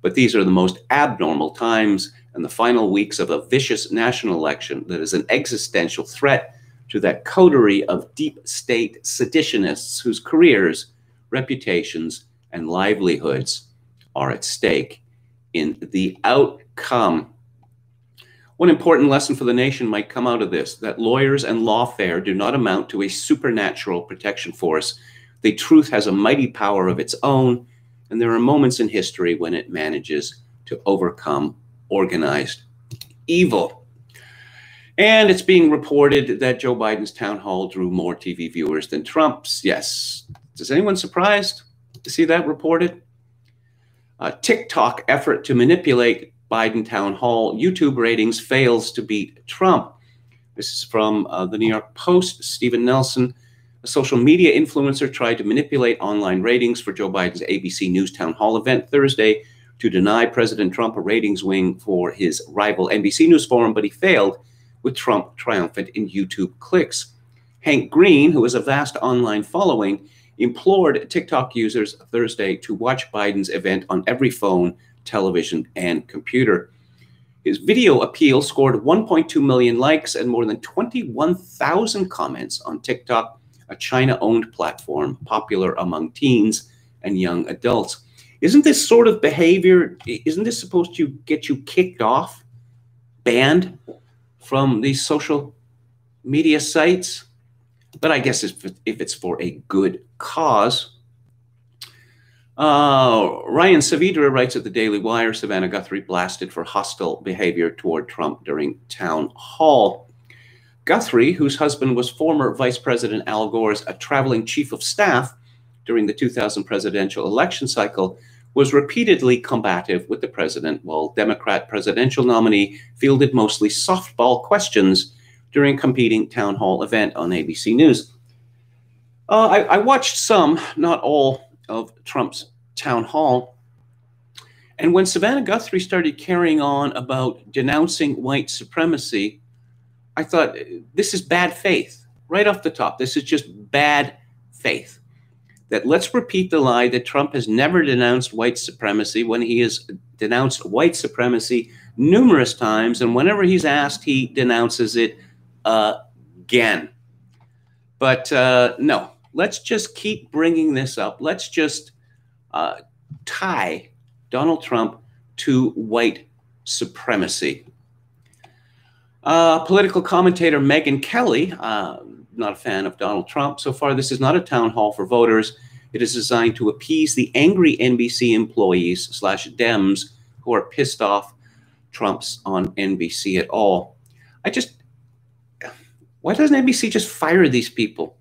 But these are the most abnormal times and the final weeks of a vicious national election that is an existential threat to that coterie of deep state seditionists whose careers, reputations, and livelihoods are at stake in the outcome. One important lesson for the nation might come out of this, that lawyers and lawfare do not amount to a supernatural protection force. The truth has a mighty power of its own, and there are moments in history when it manages to overcome organized evil. And it's being reported that Joe Biden's town hall drew more TV viewers than Trump's. Yes. Is anyone surprised to see that reported? A TikTok effort to manipulate Biden town hall YouTube ratings fails to beat Trump. This is from the New York Post. Stephen Nelson, a social media influencer, tried to manipulate online ratings for Joe Biden's ABC News town hall event Thursday to deny President Trump a ratings wing for his rival NBC News forum, but he failed, with Trump triumphant in YouTube clicks. Hank Green, who has a vast online following, implored TikTok users Thursday to watch Biden's event on every phone, television, and computer. His video appeal scored 1.2 million likes and more than 21,000 comments on TikTok, a China-owned platform popular among teens and young adults. Isn't this sort of behavior, isn't this supposed to get you kicked off, banned from these social media sites? But I guess if it's for a good cause. Ryan Saavedra writes at the Daily Wire, Savannah Guthrie blasted for hostile behavior toward Trump during town hall. Guthrie, whose husband was former Vice President Al Gore's traveling chief of staff during the 2000 presidential election cycle, was repeatedly combative with the president, while Democrat presidential nominee fielded mostly softball questions during a competing town hall event on ABC News. I watched some, not all, of Trump's town hall. And when Savannah Guthrie started carrying on about denouncing white supremacy, I thought, this is bad faith. Right off the top, this is just bad faith. That let's repeat the lie that Trump has never denounced white supremacy when he has denounced white supremacy numerous times, and whenever he's asked, he denounces it again. But no, let's just keep bringing this up. Let's just tie Donald Trump to white supremacy. Political commentator Megyn Kelly, not a fan of Donald Trump. So far, this is not a town hall for voters. It is designed to appease the angry NBC employees / Dems who are pissed off Trump's on NBC at all. Why doesn't NBC just fire these people?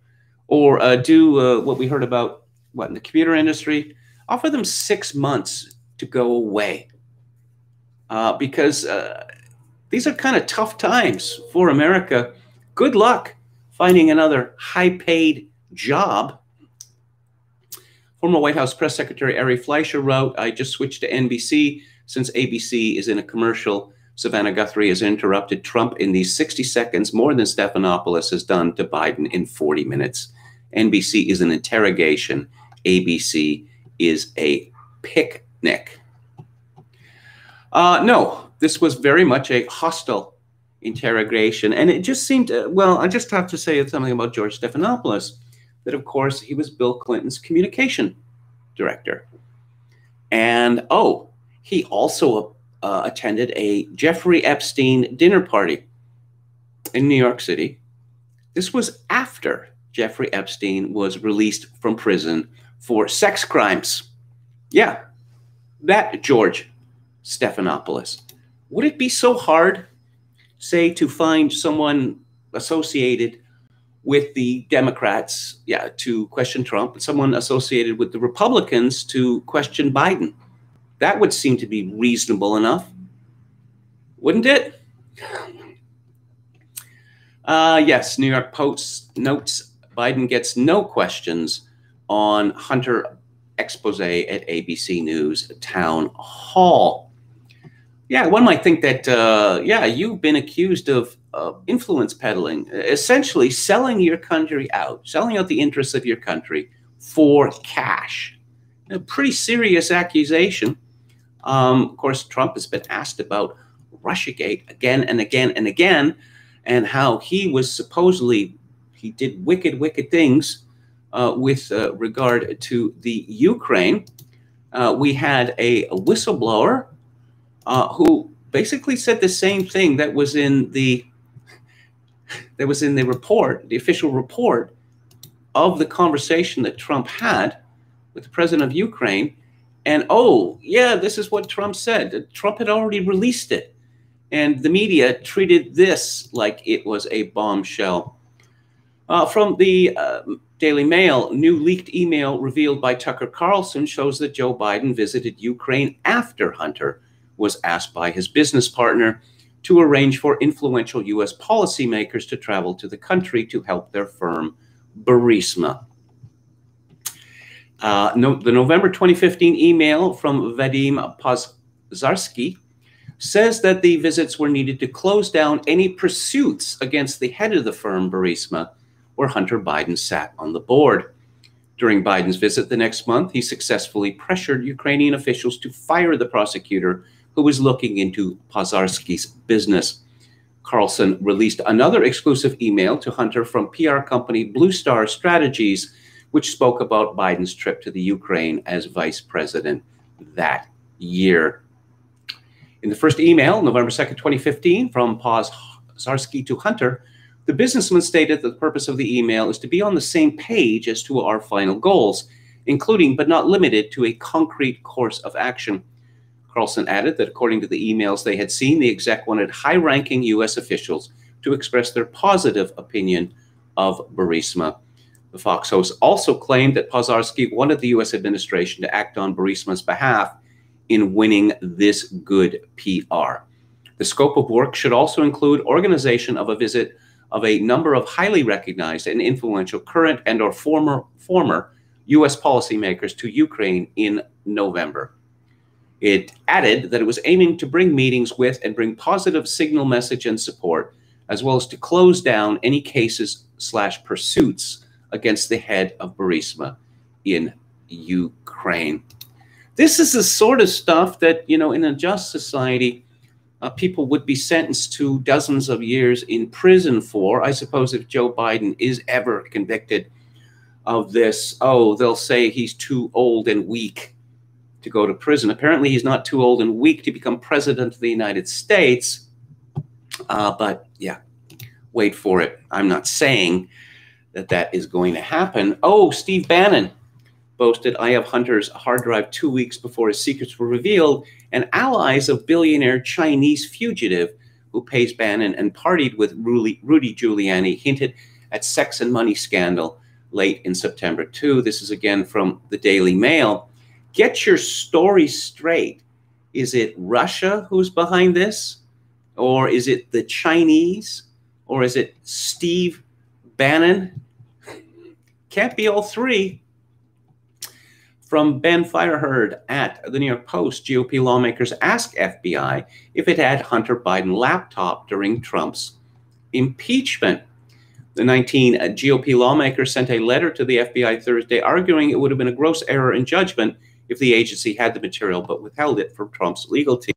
Or do what we heard about, in the computer industry? Offer them 6 months to go away. Because these are kind of tough times for America. Good luck finding another high-paid job. Former White House Press Secretary Ari Fleischer wrote, I just switched to NBC since ABC is in a commercial. Savannah Guthrie has interrupted Trump in these 60 seconds more than Stephanopoulos has done to Biden in 40 minutes. NBC is an interrogation. ABC is a picnic. No, this was very much a hostile interrogation. And it just seemed, well, I just have to say something about George Stephanopoulos, that of course he was Bill Clinton's communication director. And, oh, he also attended a Jeffrey Epstein dinner party in New York City. This was after Jeffrey Epstein was released from prison for sex crimes. Yeah, that George Stephanopoulos. Would it be so hard, say, to find someone associated with the Democrats, to question Trump, and someone associated with the Republicans to question Biden? That would seem to be reasonable enough, wouldn't it? Yes, New York Post notes Biden gets no questions on Hunter expose at ABC News town hall. Yeah, one might think that, yeah, you've been accused of influence peddling, essentially selling your country out, selling out the interests of your country for cash. A pretty serious accusation. Of course, Trump has been asked about Russiagate again and again and again, and how he was supposedly, he did wicked, wicked things with regard to the Ukraine. We had a whistleblower who basically said the same thing that was in the report, the official report of the conversation that Trump had with the president of Ukraine. And oh, yeah, this is what Trump said. Trump had already released it. And the media treated this like it was a bombshell. From the Daily Mail, new leaked email revealed by Tucker Carlson shows that Joe Biden visited Ukraine after Hunter was asked by his business partner to arrange for influential U.S. policymakers to travel to the country to help their firm, Burisma. The November 2015 email from Vadim Pozarsky says that the visits were needed to close down any pursuits against the head of the firm, Burisma, where Hunter Biden sat on the board. During Biden's visit the next month, he successfully pressured Ukrainian officials to fire the prosecutor who was looking into Pozarsky's business. Carlson released another exclusive email to Hunter from PR company Blue Star Strategies, which spoke about Biden's trip to the Ukraine as vice president that year. In the first email, November 2nd, 2015, from Pozarsky to Hunter, the businessman stated that the purpose of the email is to be on the same page as to our final goals, including but not limited to a concrete course of action. Carlson added that according to the emails they had seen, the exec wanted high-ranking U.S. officials to express their positive opinion of Burisma. The Fox host also claimed that Pozarsky wanted the U.S. administration to act on Burisma's behalf in winning this good PR. The scope of work should also include organization of a visit of a number of highly recognized and influential current and or former U.S. policymakers to Ukraine in November. It added that it was aiming to bring meetings with and bring positive signal message and support, as well as to close down any cases/pursuits against the head of Burisma in Ukraine. This is the sort of stuff that, you know, in a just society, people would be sentenced to dozens of years in prison for. I suppose if Joe Biden is ever convicted of this, oh, they'll say he's too old and weak to go to prison. Apparently, he's not too old and weak to become president of the United States. But yeah, wait for it. I'm not saying that that is going to happen. Oh, Steve Bannon boasted, I have Hunter's hard drive 2 weeks before his secrets were revealed, and allies of billionaire Chinese fugitive who pays Bannon and partied with Rudy Giuliani hinted at sex and money scandal late in September too. This is again from the Daily Mail. Get your story straight. Is it Russia who's behind this? Or is it the Chinese? Or is it Steve Bannon? Can't be all three. From Ben Fireherd at the New York Post, GOP lawmakers ask FBI if it had Hunter Biden laptop during Trump's impeachment. The 19 GOP lawmakers sent a letter to the FBI Thursday arguing it would have been a gross error in judgment if the agency had the material but withheld it from Trump's legal team.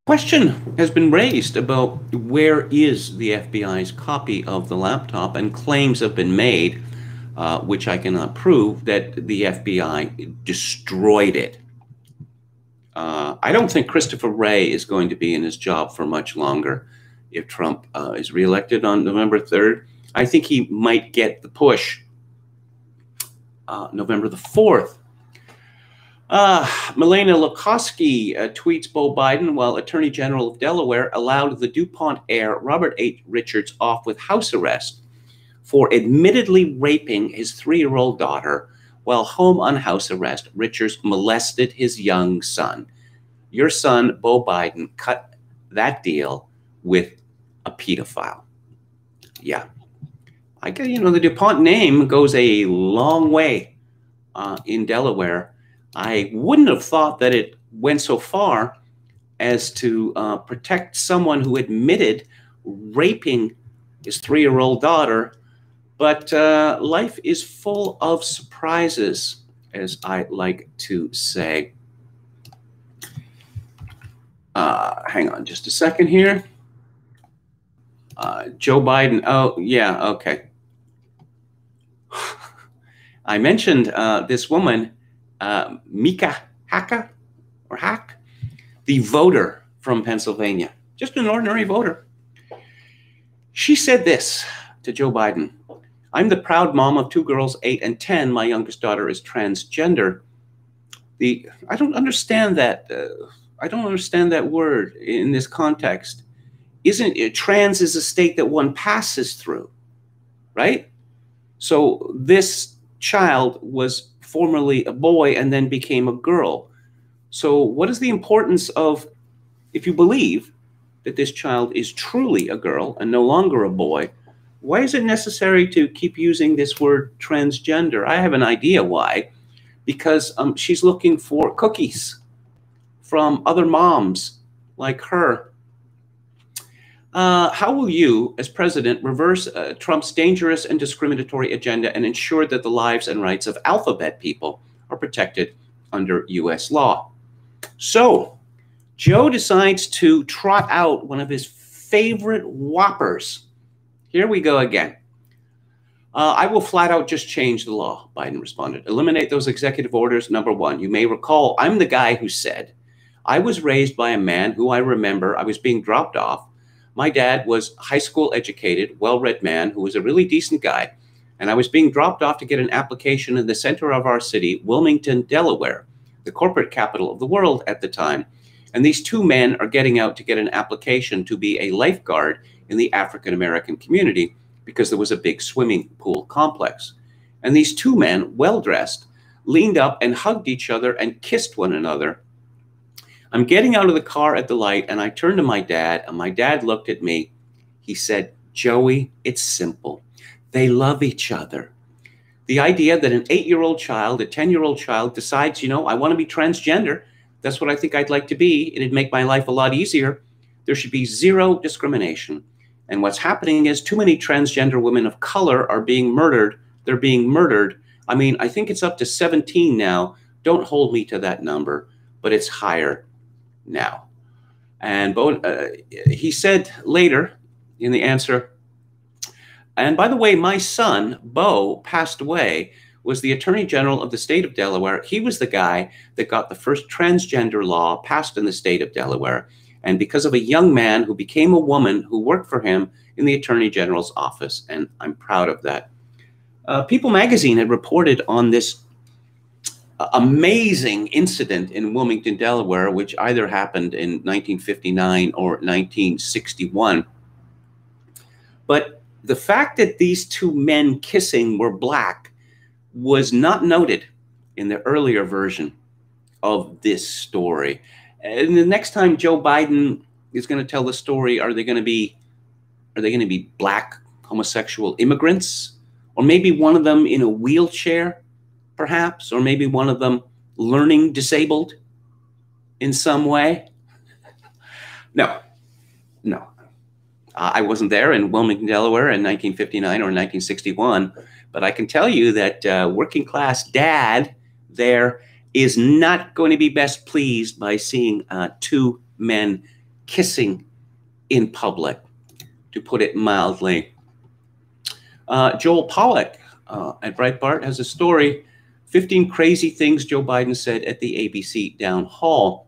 Question has been raised about where is the FBI's copy of the laptop, and claims have been made, which I cannot prove, that the FBI destroyed it. I don't think Christopher Wray is going to be in his job for much longer if Trump is reelected on November 3rd. I think he might get the push November the 4th. Melania Lukowski tweets Beau Biden, while Attorney General of Delaware allowed the DuPont heir Robert H. Richards off with house arrest for admittedly raping his 3-year-old daughter. While home on house arrest, Richards molested his young son. Your son, Beau Biden, cut that deal with a pedophile. Yeah. The DuPont name goes a long way in Delaware. I wouldn't have thought that it went so far as to protect someone who admitted raping his 3-year-old daughter. But life is full of surprises, as I like to say. Hang on just a second here. Joe Biden. Oh, yeah, okay. I mentioned this woman, Mika Hack, the voter from Pennsylvania, just an ordinary voter. She said this to Joe Biden: "I'm the proud mom of 2 girls, 8 and 10. My youngest daughter is transgender." I don't understand that. I don't understand that word in this context. Isn't it, trans is a state that one passes through, right? So this child was formerly a boy and then became a girl. So what is the importance of, if you believe that this child is truly a girl and no longer a boy, why is it necessary to keep using this word transgender? I have an idea why. Because she's looking for cookies from other moms like her. How will you, as president, reverse Trump's dangerous and discriminatory agenda and ensure that the lives and rights of alphabet people are protected under U.S. law? So, Joe decides to trot out one of his favorite whoppers. Here we go again. I will flat out just change the law, Biden responded. Eliminate those executive orders. Number 1, you may recall, I'm the guy who said, I was raised by a man who I remember I was being dropped off. My dad was high school educated, well-read man who was a really decent guy. And I was being dropped off to get an application in the center of our city, Wilmington, Delaware, the corporate capital of the world at the time. And these 2 men are getting out to get an application to be a lifeguard in the African-American community because there was a big swimming pool complex. And these 2 men, well-dressed, leaned up and hugged each other and kissed one another. I'm getting out of the car at the light, and I turned to my dad, and my dad looked at me. He said, Joey, it's simple. They love each other. The idea that an 8-year-old child, a 10-year-old child decides, you know, I want to be transgender. That's what I think I'd like to be. It'd make my life a lot easier. There should be 0 discrimination. And what's happening is too many transgender women of color are being murdered. They're being murdered. I mean, I think it's up to 17 now. Don't hold me to that number, but it's higher now. And he said later in the answer, and by the way, my son, Bo, passed away, was the Attorney General of the state of Delaware. He was the guy that got the first transgender law passed in the state of Delaware. And because of a young man who became a woman who worked for him in the Attorney General's office. And I'm proud of that. People magazine had reported on this amazing incident in Wilmington, Delaware, which either happened in 1959 or 1961. But the fact that these 2 men kissing were black was not noted in the earlier version of this story. And the next time Joe Biden is going to tell the story, are they going to be black homosexual immigrants? Or maybe one of them in a wheelchair, perhaps? Or maybe one of them learning disabled in some way? No. I wasn't there in Wilmington, Delaware in 1959 or 1961, but I can tell you that working class dad there is not going to be best pleased by seeing 2 men kissing in public, to put it mildly. Joel Pollack at Breitbart has a story, 15 crazy things Joe Biden said at the ABC Down Hall.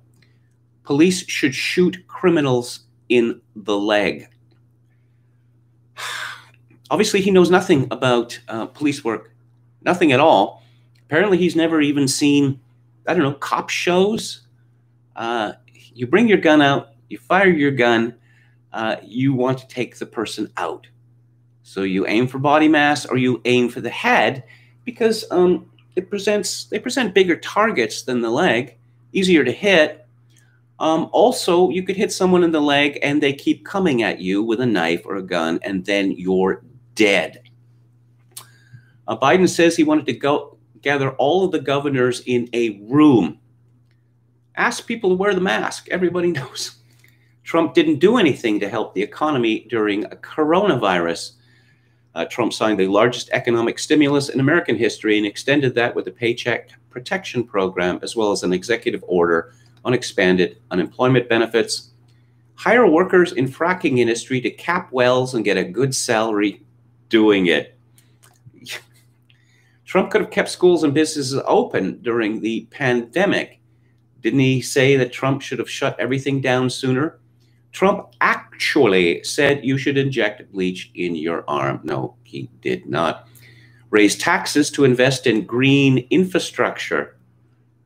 Police should shoot criminals in the leg. Obviously, he knows nothing about police work, nothing at all. Apparently, he's never even seen, I don't know, cop shows. You bring your gun out, you fire your gun, you want to take the person out. So you aim for body mass or you aim for the head because they present bigger targets than the leg, easier to hit. Also, you could hit someone in the leg and they keep coming at you with a knife or a gun, and then you're dead. Biden says he wanted to gather all of the governors in a room. Ask people to wear the mask. Everybody knows Trump didn't do anything to help the economy during a coronavirus. Trump signed the largest economic stimulus in American history and extended that with a Paycheck Protection Program, as well as an executive order on expanded unemployment benefits. Hire workers in fracking industry to cap wells and get a good salary doing it. Trump could have kept schools and businesses open during the pandemic. Didn't he say that Trump should have shut everything down sooner? Trump actually said you should inject bleach in your arm. No, he did not. Raise taxes to invest in green infrastructure.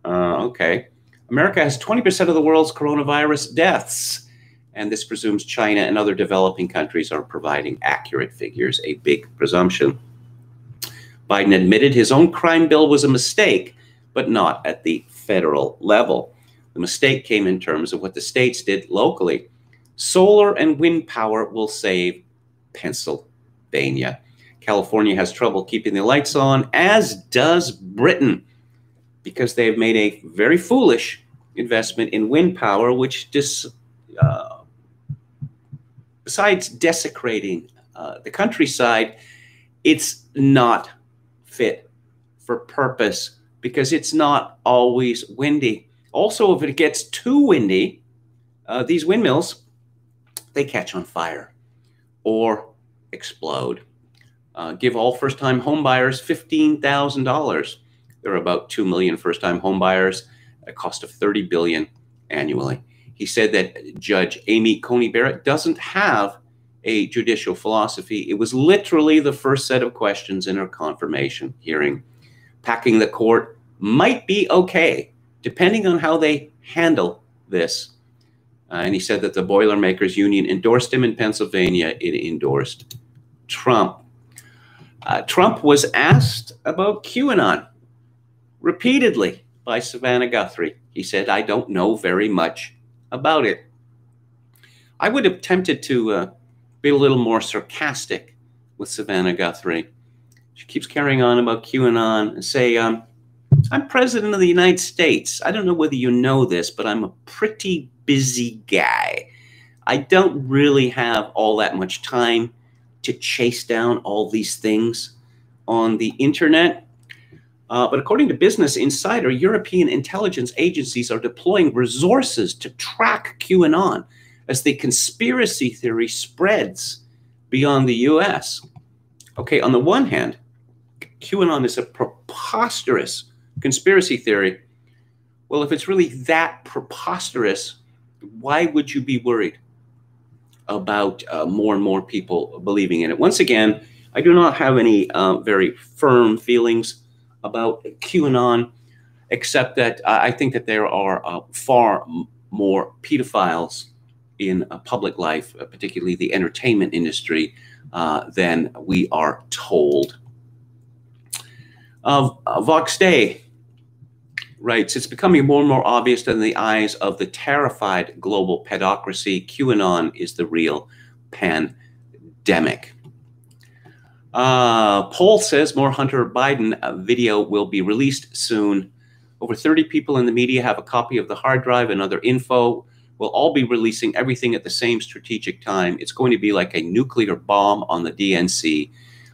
Okay. America has 20% of the world's coronavirus deaths, and this presumes China and other developing countries are providing accurate figures, a big presumption. Biden admitted his own crime bill was a mistake, but not at the federal level. The mistake came in terms of what the states did locally. Solar and wind power will save Pennsylvania. California has trouble keeping the lights on, as does Britain, because they have made a very foolish investment in wind power, which besides desecrating the countryside, it's not fit for purpose because it's not always windy. Also, if it gets too windy, these windmills, they catch on fire or explode. Give all first-time homebuyers $15,000. There are about 2 million first-time homebuyers, a cost of $30 billion annually. He said that Judge Amy Coney Barrett doesn't have a judicial philosophy. It was literally the first set of questions in her confirmation hearing. Packing the court might be okay, depending on how they handle this. And he said that the Boilermakers Union endorsed him in Pennsylvania. It endorsed Trump. Trump was asked about QAnon repeatedly by Savannah Guthrie. He said, I don't know very much about it. I would have attempted to be a little more sarcastic with Savannah Guthrie. She keeps carrying on about QAnon and say, I'm president of the United States. I don't know whether you know this, but I'm a pretty busy guy. I don't really have all that much time to chase down all these things on the internet. But according to Business Insider, European intelligence agencies are deploying resources to track QAnon as the conspiracy theory spreads beyond the US. Okay, on the one hand, QAnon is a preposterous conspiracy theory. Well, if it's really that preposterous, why would you be worried about more and more people believing in it? Once again, I do not have any very firm feelings about QAnon, except that I think that there are far more pedophiles in public life, particularly the entertainment industry, than we are told. Vox Day writes, it's becoming more and more obvious in the eyes of the terrified global pedocracy. QAnon is the real pandemic. Poll says more Hunter Biden video will be released soon. Over 30 people in the media have a copy of the hard drive and other info. We'll all be releasing everything at the same strategic time. It's going to be like a nuclear bomb on the DNC.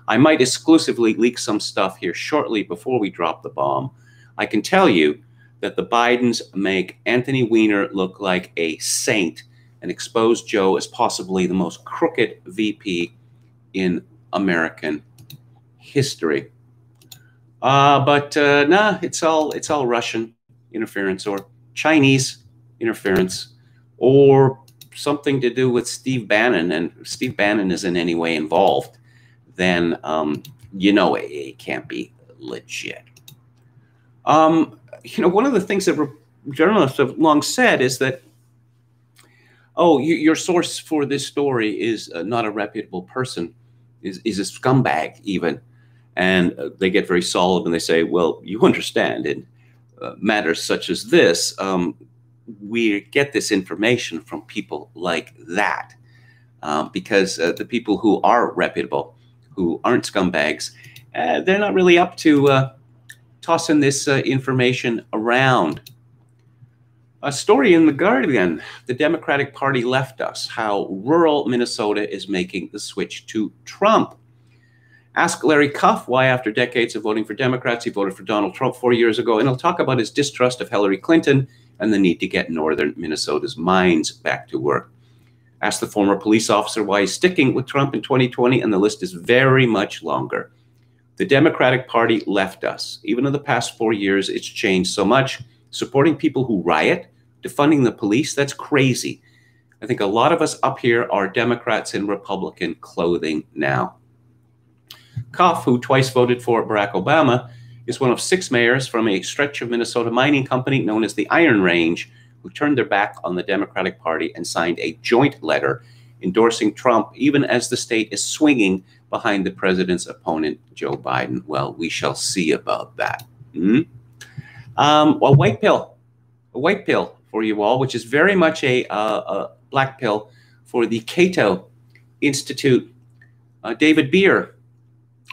I might exclusively leak some stuff here shortly before we drop the bomb. I can tell you that the Bidens make Anthony Weiner look like a saint and expose Joe as possibly the most crooked VP in American history. Nah, it's all Russian interference or Chinese interference or something to do with Steve Bannon, and if Steve Bannon is in any way involved, then you know it can't be legit. You know, one of the things that journalists have long said is that, oh, your source for this story is not a reputable person, is a scumbag even. And they get very solemn and they say, well, you understand in matters such as this, we get this information from people like that because the people who are reputable, who aren't scumbags, they're not really up to tossing this information around. A story in The Guardian, the Democratic Party left us, how rural Minnesota is making the switch to Trump. Ask Larry Cuff why, after decades of voting for Democrats, he voted for Donald Trump 4 years ago, and he'll talk about his distrust of Hillary Clinton and the need to get northern Minnesota's minds back to work. Ask the former police officer why he's sticking with Trump in 2020, and the list is very much longer. The Democratic Party left us. Even in the past 4 years, it's changed so much. Supporting people who riot, defunding the police, that's crazy. I think a lot of us up here are Democrats in Republican clothing now. Cuff, who twice voted for Barack Obama, is one of 6 mayors from a stretch of Minnesota mining company known as the Iron Range, who turned their back on the Democratic Party and signed a joint letter endorsing Trump, even as the state is swinging behind the president's opponent, Joe Biden. Well, we shall see about that. A white pill for you all, which is very much a black pill for the Cato Institute. David Beer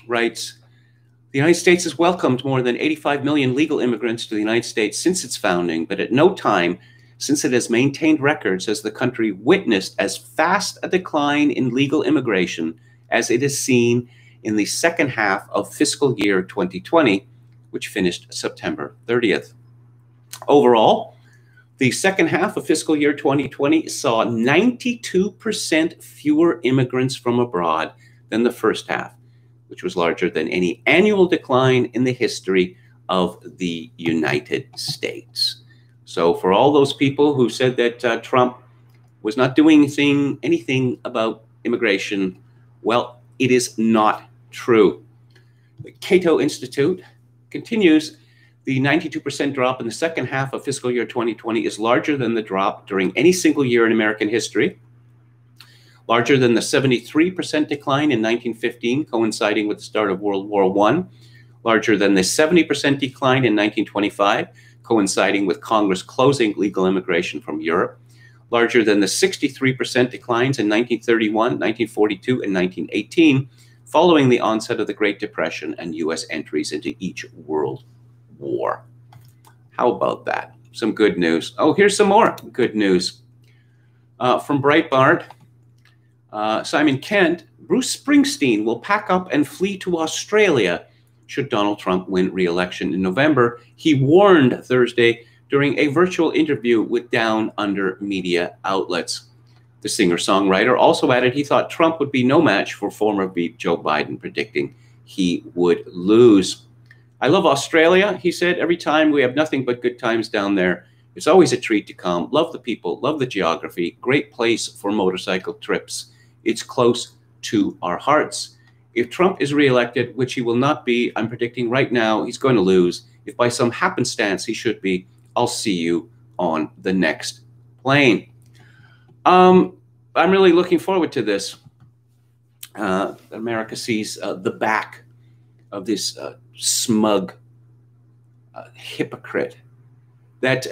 writes, the United States has welcomed more than 85 million legal immigrants to the United States since its founding, but at no time since it has maintained records has the country witnessed as fast a decline in legal immigration as it has seen in the second half of fiscal year 2020, which finished September 30th. Overall, the second half of fiscal year 2020 saw 92% fewer immigrants from abroad than the first half, which was larger than any annual decline in the history of the United States. So for all those people who said that Trump was not doing anything about immigration, well, it is not true. The Cato Institute continues, the 92% drop in the second half of fiscal year 2020 is larger than the drop during any single year in American history, larger than the 73% decline in 1915, coinciding with the start of World War I, larger than the 70% decline in 1925, coinciding with Congress closing legal immigration from Europe, larger than the 63% declines in 1931, 1942, and 1918, following the onset of the Great Depression and U.S. entries into each world war. How about that? Some good news. Oh, here's some more good news. From Breitbart, Simon Kent, Bruce Springsteen will pack up and flee to Australia should Donald Trump win re-election in November. He warned Thursday during a virtual interview with Down Under media outlets. The singer-songwriter also added he thought Trump would be no match for former beat Joe Biden, predicting he would lose. I love Australia, he said. Every time we have nothing but good times down there. It's always a treat to come. Love the people, love the geography. Great place for motorcycle trips. It's close to our hearts. If Trump is reelected, which he will not be, I'm predicting right now he's going to lose. If by some happenstance he should be, I'll see you on the next plane. I'm really looking forward to this. America sees the back of this smug hypocrite. That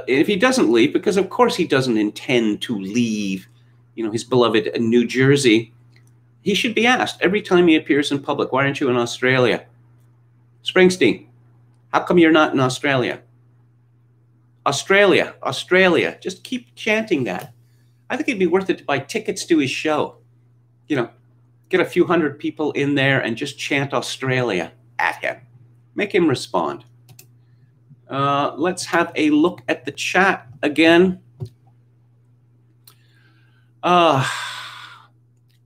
if he doesn't leave, because of course he doesn't intend to leave, his beloved New Jersey, he should be asked every time he appears in public, why aren't you in Australia? Springsteen, how come you're not in Australia? Australia, Australia. Just keep chanting that. I think it'd be worth it to buy tickets to his show. Get a few hundred people in there and just chant Australia at him. Make him respond. Let's have a look at the chat again.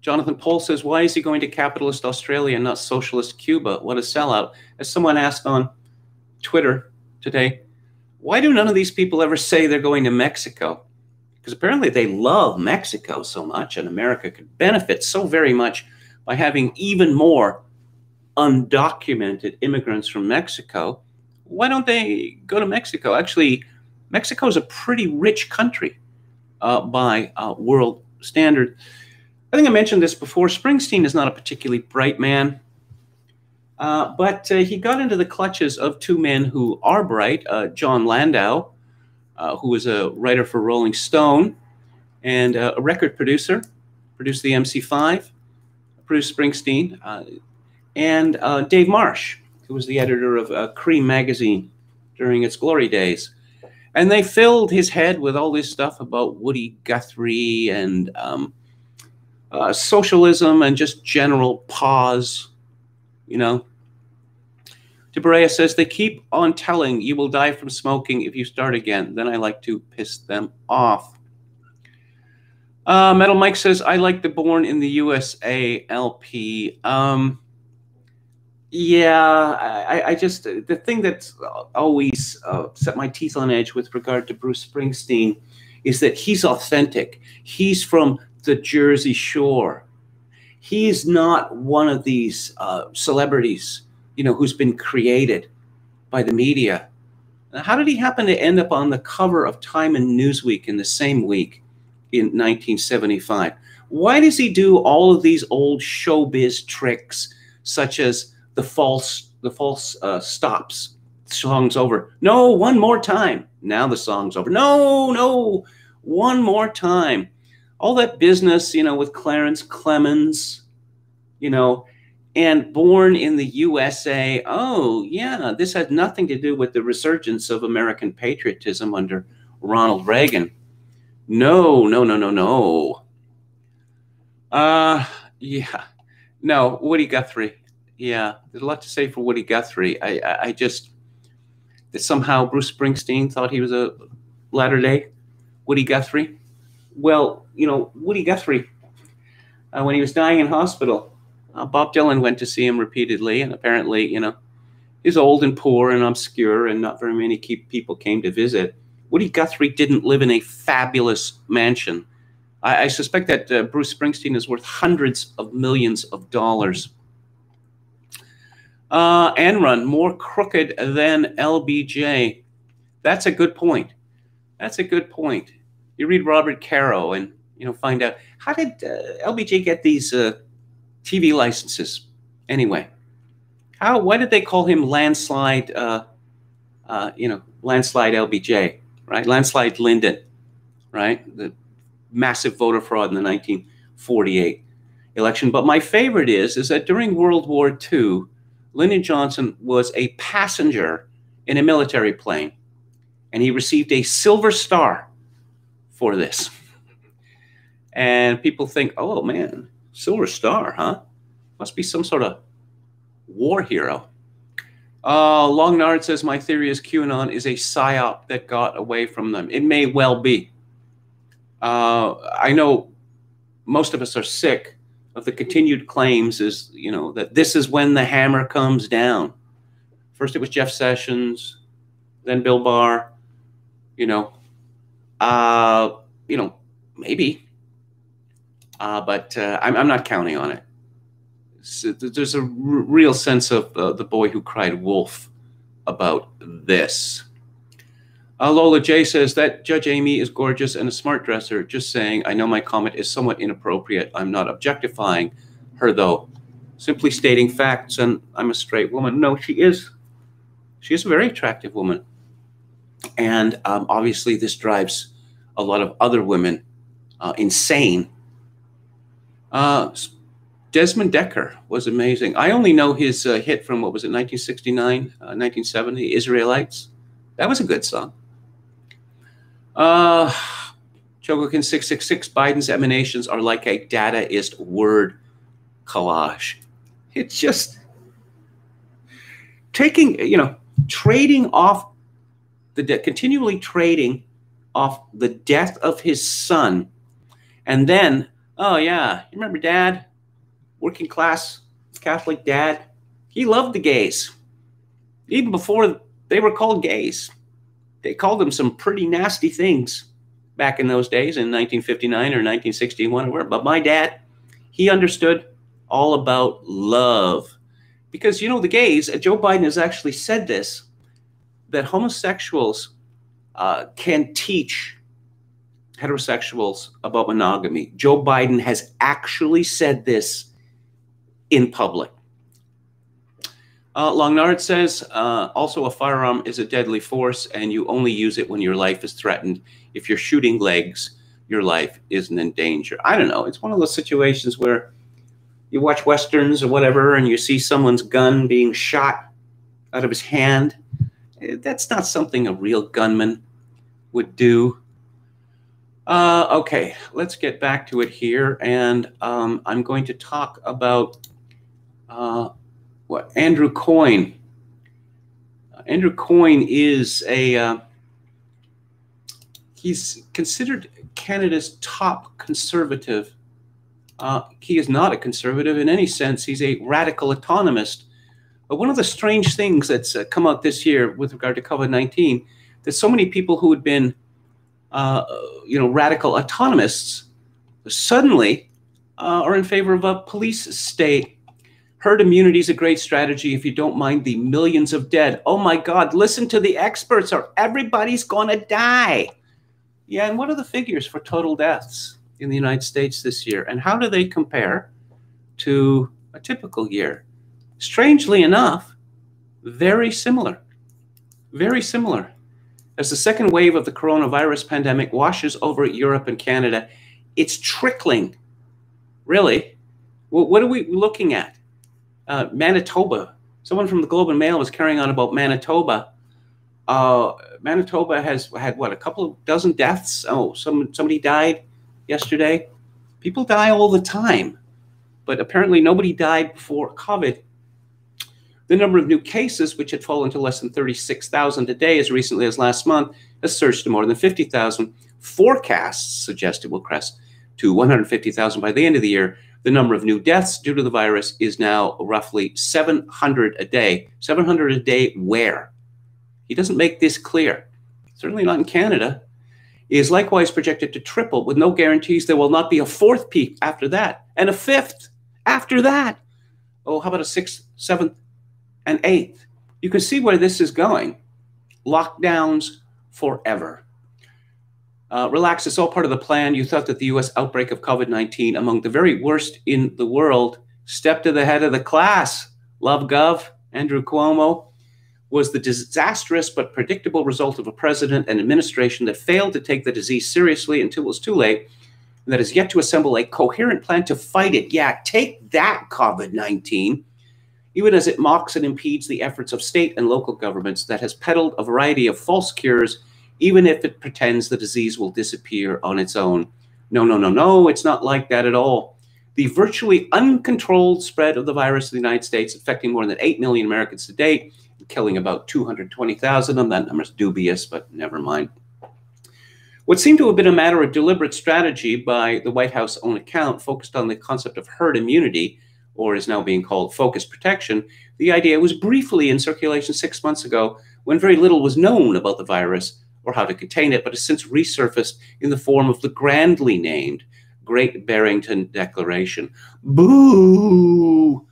Jonathan Pohl says, why is he going to capitalist Australia and not socialist Cuba? What a sellout. As someone asked on Twitter today, why do none of these people ever say they're going to Mexico? Because apparently they love Mexico so much, and America could benefit so very much by having even more undocumented immigrants from Mexico. Why don't they go to Mexico? Actually, Mexico is a pretty rich country by world standard. I think I mentioned this before. Springsteen is not a particularly bright man, but he got into the clutches of two men who are bright. John Landau, who was a writer for Rolling Stone and a record producer, produced the MC5, produced Springsteen, and Dave Marsh, who was the editor of Cream magazine during its glory days. And they filled his head with all this stuff about Woody Guthrie and socialism and just general pause, you know. Deborah says, they keep on telling you will die from smoking if you start again. Then I like to piss them off. Metal Mike says, I like the Born in the USA LP. Yeah, I just, the thing that's always set my teeth on edge with regard to Bruce Springsteen is that he's authentic. He's from the Jersey Shore. He's not one of these celebrities, you know, who's been created by the media. How did he happen to end up on the cover of Time and Newsweek in the same week in 1975? Why does he do all of these old showbiz tricks, such as the false stops? Song's over. No, one more time. Now the song's over. No, one more time. All that business, you know, with Clarence Clemens, you know, and Born in the USA. Oh, yeah, this had nothing to do with the resurgence of American patriotism under Ronald Reagan. No. Yeah. No, Woody Guthrie. Yeah, there's a lot to say for Woody Guthrie. I just, that somehow Bruce Springsteen thought he was a latter-day Woody Guthrie. Well, you know, Woody Guthrie, when he was dying in hospital, Bob Dylan went to see him repeatedly, and apparently, you know, he's old and poor and obscure, and not very many people came to visit. Woody Guthrie didn't live in a fabulous mansion. I suspect that Bruce Springsteen is worth hundreds of millions of dollars. Enron, more crooked than LBJ. That's a good point. That's a good point. You read Robert Caro and, you know, find out, how did LBJ get these TV licenses anyway? Why did they call him Landslide, Landslide LBJ, right? Landslide Lyndon, right? The massive voter fraud in the 1948 election. But my favorite is that during World War II, Lyndon Johnson was a passenger in a military plane, and he received a Silver Star for this. And people think, oh man, Silver Star, huh? Must be some sort of war hero. Longnard says, my theory is QAnon is a psyop that got away from them. It may well be. I know most of us are sick of the continued claims is, you know, that this is when the hammer comes down. First it was Jeff Sessions, then Bill Barr, maybe. But I'm not counting on it. So there's a real sense of the boy who cried wolf about this. Lola J says that Judge Amy is gorgeous and a smart dresser. Just saying, I know my comment is somewhat inappropriate. I'm not objectifying her, though. Simply stating facts, and I'm a straight woman. No, she is. She is a very attractive woman. And obviously this drives a lot of other women insane. Desmond Decker was amazing. I only know his hit from, what was it, 1969, 1970, Israelites. That was a good song. Chogokin 666, Biden's emanations are like a Dadaist word collage. It's just taking, trading off continually trading off the death of his son. And then, oh yeah, you remember Dad? Working class Catholic dad. He loved the gays. Even before they were called gays. They called them some pretty nasty things back in those days in 1959 or 1961. But my dad, he understood all about love. Because, the gays, Joe Biden has actually said this, that homosexuals can teach heterosexuals about monogamy. Joe Biden has actually said this in public. Longnard says, also a firearm is a deadly force and you only use it when your life is threatened. If you're shooting legs, your life isn't in danger. I don't know. It's one of those situations where you watch Westerns or whatever and you see someone's gun being shot out of his hand. That's not something a real gunman would do. Okay, let's get back to it here, and I'm going to talk about Andrew Coyne. Andrew Coyne is he's considered Canada's top conservative. He is not a conservative in any sense. He's a radical autonomist. But one of the strange things that's come out this year with regard to COVID-19, that so many people who had been radical autonomists suddenly are in favor of a police state. Herd immunity is a great strategy if you don't mind the millions of dead. Oh my God, listen to the experts or everybody's going to die. Yeah, and what are the figures for total deaths in the United States this year? And how do they compare to a typical year? Strangely enough, very similar. Very similar. As the second wave of the coronavirus pandemic washes over Europe and Canada, it's trickling. Really? Well, what are we looking at? Manitoba. Someone from the Globe and Mail was carrying on about Manitoba. Manitoba has had, what, a couple of dozen deaths? Oh, somebody died yesterday. People die all the time, but apparently nobody died before COVID. The number of new cases, which had fallen to less than 36,000 a day as recently as last month, has surged to more than 50,000. Forecasts suggest it will crest to 150,000 by the end of the year. The number of new deaths due to the virus is now roughly 700 a day. 700 a day where? He doesn't make this clear. Certainly not in Canada. It is likewise projected to triple with no guarantees there will not be a fourth peak after that and a fifth after that. Oh, how about a sixth, seventh, and eighth? You can see where this is going. Lockdowns forever. Relax, it's all part of the plan. You thought that the U.S. outbreak of COVID-19, among the very worst in the world, stepped to the head of the class. Love Gov, Andrew Cuomo, was the disastrous but predictable result of a president and administration that failed to take the disease seriously until it was too late, and that has yet to assemble a coherent plan to fight it. Yeah, take that, COVID-19. Even as it mocks and impedes the efforts of state and local governments, that has peddled a variety of false cures, even if it pretends the disease will disappear on its own. No, no, no, no, it's not like that at all. The virtually uncontrolled spread of the virus in the United States, affecting more than 8 million Americans to date, and killing about 220,000 of them. That number's dubious, but never mind. What seemed to have been a matter of deliberate strategy by the White House own account focused on the concept of herd immunity, or is now being called focused protection. The idea was briefly in circulation 6 months ago when very little was known about the virus or how to contain it, but has since resurfaced in the form of the grandly named Great Barrington Declaration. Boo!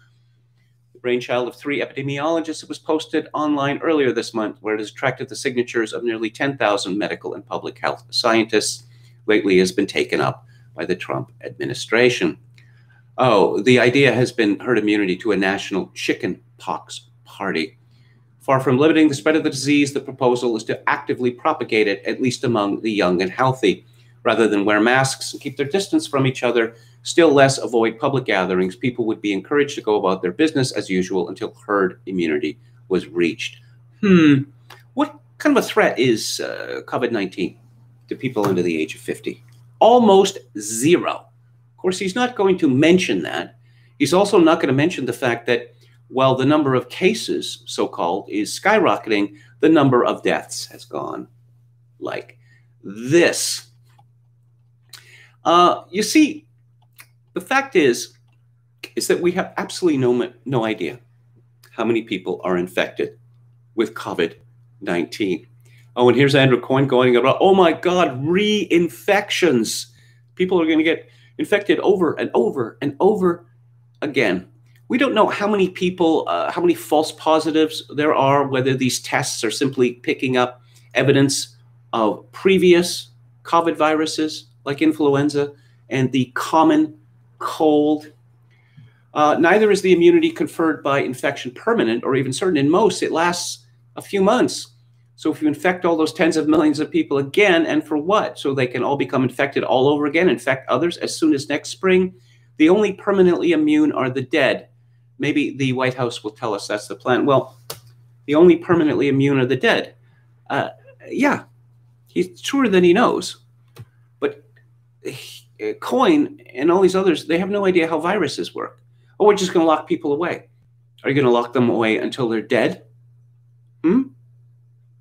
The brainchild of 3 epidemiologists, it was posted online earlier this month, where it has attracted the signatures of nearly 10,000 medical and public health scientists. Lately has been taken up by the Trump administration. Oh, the idea has been herd immunity to a national chicken pox party. Far from limiting the spread of the disease, the proposal is to actively propagate it, at least among the young and healthy. Rather than wear masks and keep their distance from each other, still less avoid public gatherings, people would be encouraged to go about their business as usual until herd immunity was reached. What kind of a threat is COVID-19 to people under the age of 50? Almost zero. Of course, he's not going to mention that. He's also not going to mention the fact that while the number of cases, so-called, is skyrocketing, the number of deaths has gone like this. You see, the fact is that we have absolutely no idea how many people are infected with COVID-19. Oh, and here's Andrew Coyne going about, oh my God, reinfections. People are going to get infected over and over and over again. We don't know how many people, how many false positives there are, whether these tests are simply picking up evidence of previous COVID viruses like influenza and the common cold. Neither is the immunity conferred by infection permanent or even certain. In most, it lasts a few months. So if you infect all those tens of millions of people again, and for what? So they can all become infected all over again, infect others as soon as next spring? The only permanently immune are the dead. Maybe the White House will tell us that's the plan. Well, The only permanently immune are the dead. Yeah, he's truer than he knows. But Coyne and all these others, they have no idea how viruses work. Oh, we're just going to lock people away. Are you going to lock them away until they're dead?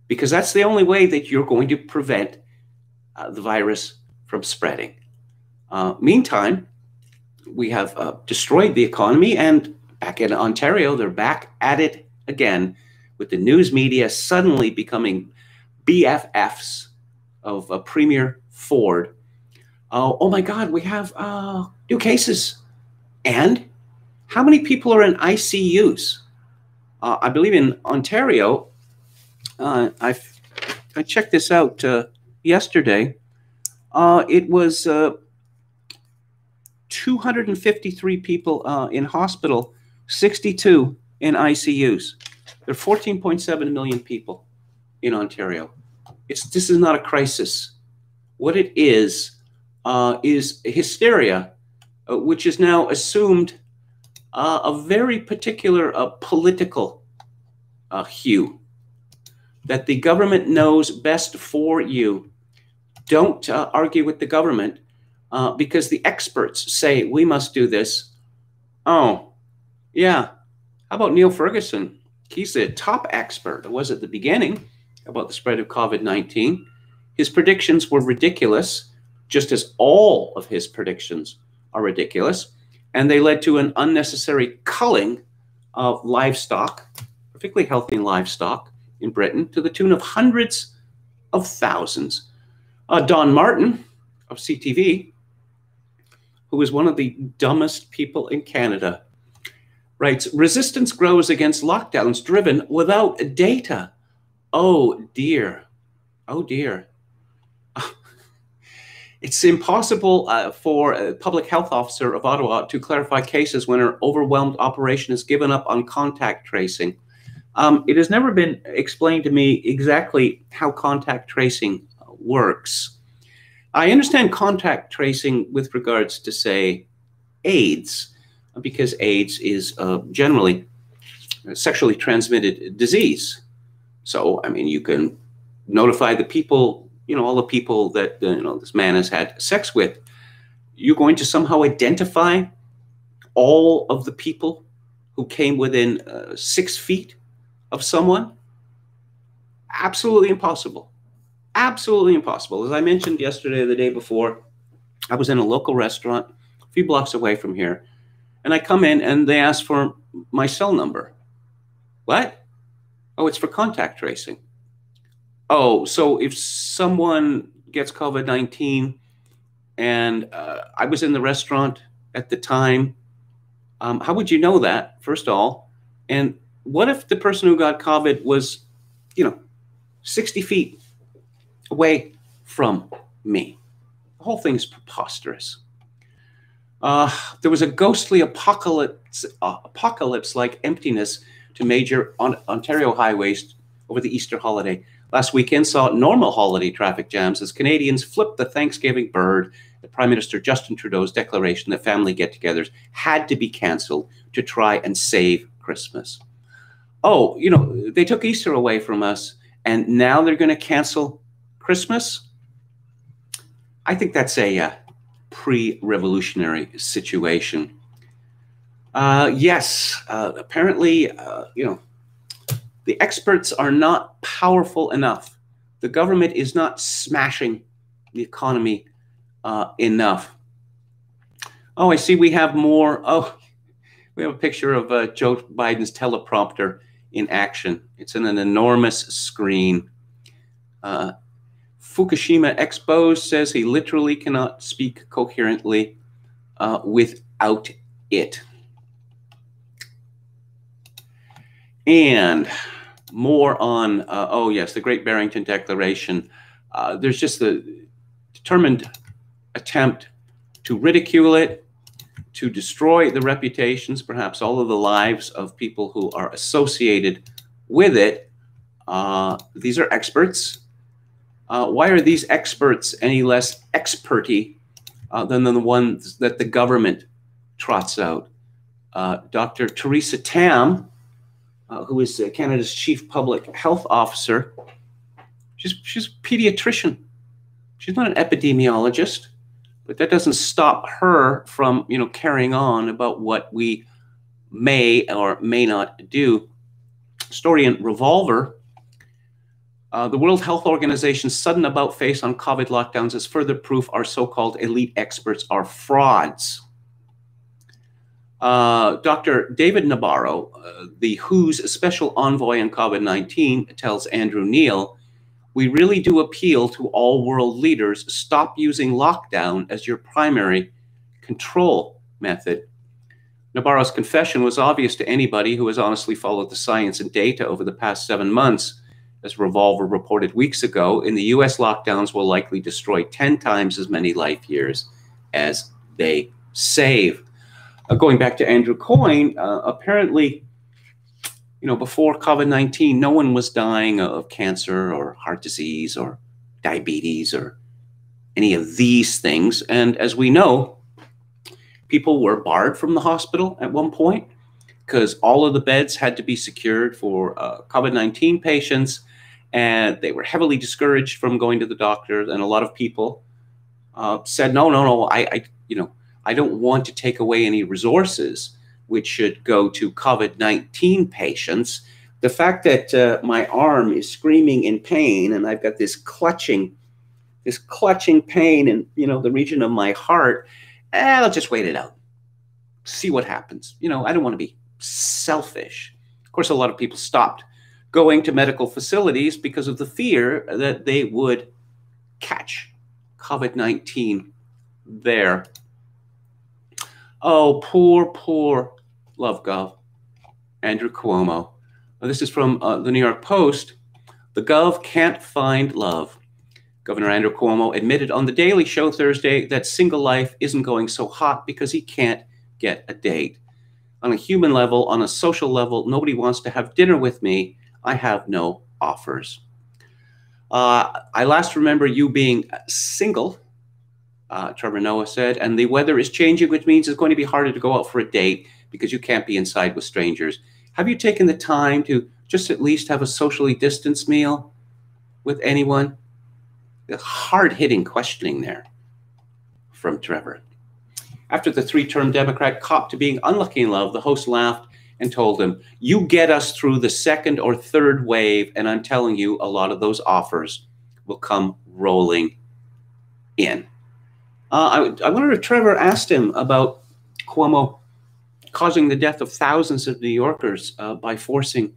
Because that's the only way that you're going to prevent the virus from spreading. Meantime, we have destroyed the economy, and back in Ontario, they're back at it again, with the news media suddenly becoming BFFs of Premier Ford. Oh my God, we have new cases. And how many people are in ICUs? I believe in Ontario, I checked this out yesterday. It was 253 people in hospital, 62 in ICUs. There are 14.7 million people in Ontario. This is not a crisis. What it is hysteria, which is now assumed a very particular political hue, that the government knows best for you. Don't argue with the government because the experts say we must do this. Oh, yeah. How about Neil Ferguson? He's the top expert. It was at the beginning about the spread of COVID-19. His predictions were ridiculous, just as all of his predictions are ridiculous. And they led to an unnecessary culling of livestock, particularly healthy livestock in Britain, to the tune of hundreds of thousands. Don Martin of CTV, who is one of the dumbest people in Canada, writes, resistance grows against lockdowns driven without data. Oh dear. Oh dear. It's impossible for a public health officer of Ottawa to clarify cases when her overwhelmed operation has given up on contact tracing. It has never been explained to me exactly how contact tracing works. I understand contact tracing with regards to, say, AIDS, because AIDS is generally a sexually transmitted disease. So, I mean, you can notify the people, all the people that, this man has had sex with. You're going to somehow identify all of the people who came within 6 feet of someone? Absolutely impossible. Absolutely impossible. As I mentioned yesterday or the day before, I was in a local restaurant a few blocks away from here, and I come in and they ask for my cell number. What? Oh, it's for contact tracing. Oh, so if someone gets COVID-19 and I was in the restaurant at the time, how would you know that, first of all? And what if the person who got COVID was, 60 feet away from me? The whole thing's preposterous. There was a ghostly apocalypse-like emptiness to major Ontario highways over the Easter holiday. Last weekend saw normal holiday traffic jams as Canadians flipped the Thanksgiving bird at Prime Minister Justin Trudeau's declaration that family get-togethers had to be canceled to try and save Christmas. Oh, they took Easter away from us, and now they're going to cancel Christmas? I think that's a pre-revolutionary situation. Yes, apparently, the experts are not powerful enough. The government is not smashing the economy enough. Oh, I see we have more. Oh, we have a picture of Joe Biden's teleprompter in action. It's in an enormous screen. Fukushima Expo says he literally cannot speak coherently without it. And more on, oh yes, the Great Barrington Declaration. There's just the determined attempt to ridicule it, to destroy the reputations, perhaps all of the lives of people who are associated with it. These are experts. Why are these experts any less experty than the ones that the government trots out? Dr. Theresa Tam who is Canada's chief public health officer. She's a pediatrician. She's not an epidemiologist, but that doesn't stop her from, carrying on about what we may or may not do. Story in Revolver. The World Health Organization's sudden about-face on COVID lockdowns is further proof our so-called elite experts are frauds. Dr. David Nabarro, the WHO's special envoy on COVID-19, tells Andrew Neil, "We really do appeal to all world leaders. Stop using lockdown as your primary control method." Nabarro's confession was obvious to anybody who has honestly followed the science and data over the past 7 months. As Revolver reported weeks ago, in the US, lockdowns will likely destroy 10 times as many life years as they save. Going back to Andrew Coyne, apparently, before COVID-19, no one was dying of cancer or heart disease or diabetes or any of these things. And as we know, people were barred from the hospital at one point because all of the beds had to be secured for COVID-19 patients, and they were heavily discouraged from going to the doctor. And a lot of people said, no, I don't want to take away any resources which should go to COVID-19 patients. The fact that my arm is screaming in pain and I've got this clutching pain in, the region of my heart, I'll just wait it out, see what happens. I don't want to be selfish. Of course, a lot of people stopped going to medical facilities because of the fear that they would catch COVID-19 there. Oh, poor Love Gov, Andrew Cuomo. This is from the New York Post. The Gov can't find love. Governor Andrew Cuomo admitted on The Daily Show Thursday that single life isn't going so hot because he can't get a date. On a human level, on a social level, nobody wants to have dinner with me. I have no offers. I last remember you being single, Trevor Noah said, and the weather is changing, which means it's going to be harder to go out for a date because you can't be inside with strangers. Have you taken the time to just at least have a socially distanced meal with anyone? The hard-hitting questioning there from Trevor. After the 3-term Democrat copped to being unlucky in love, the host laughed and told him, "You get us through the second or third wave, and I'm telling you, a lot of those offers will come rolling in." I wonder if Trevor asked him about Cuomo causing the death of thousands of New Yorkers by forcing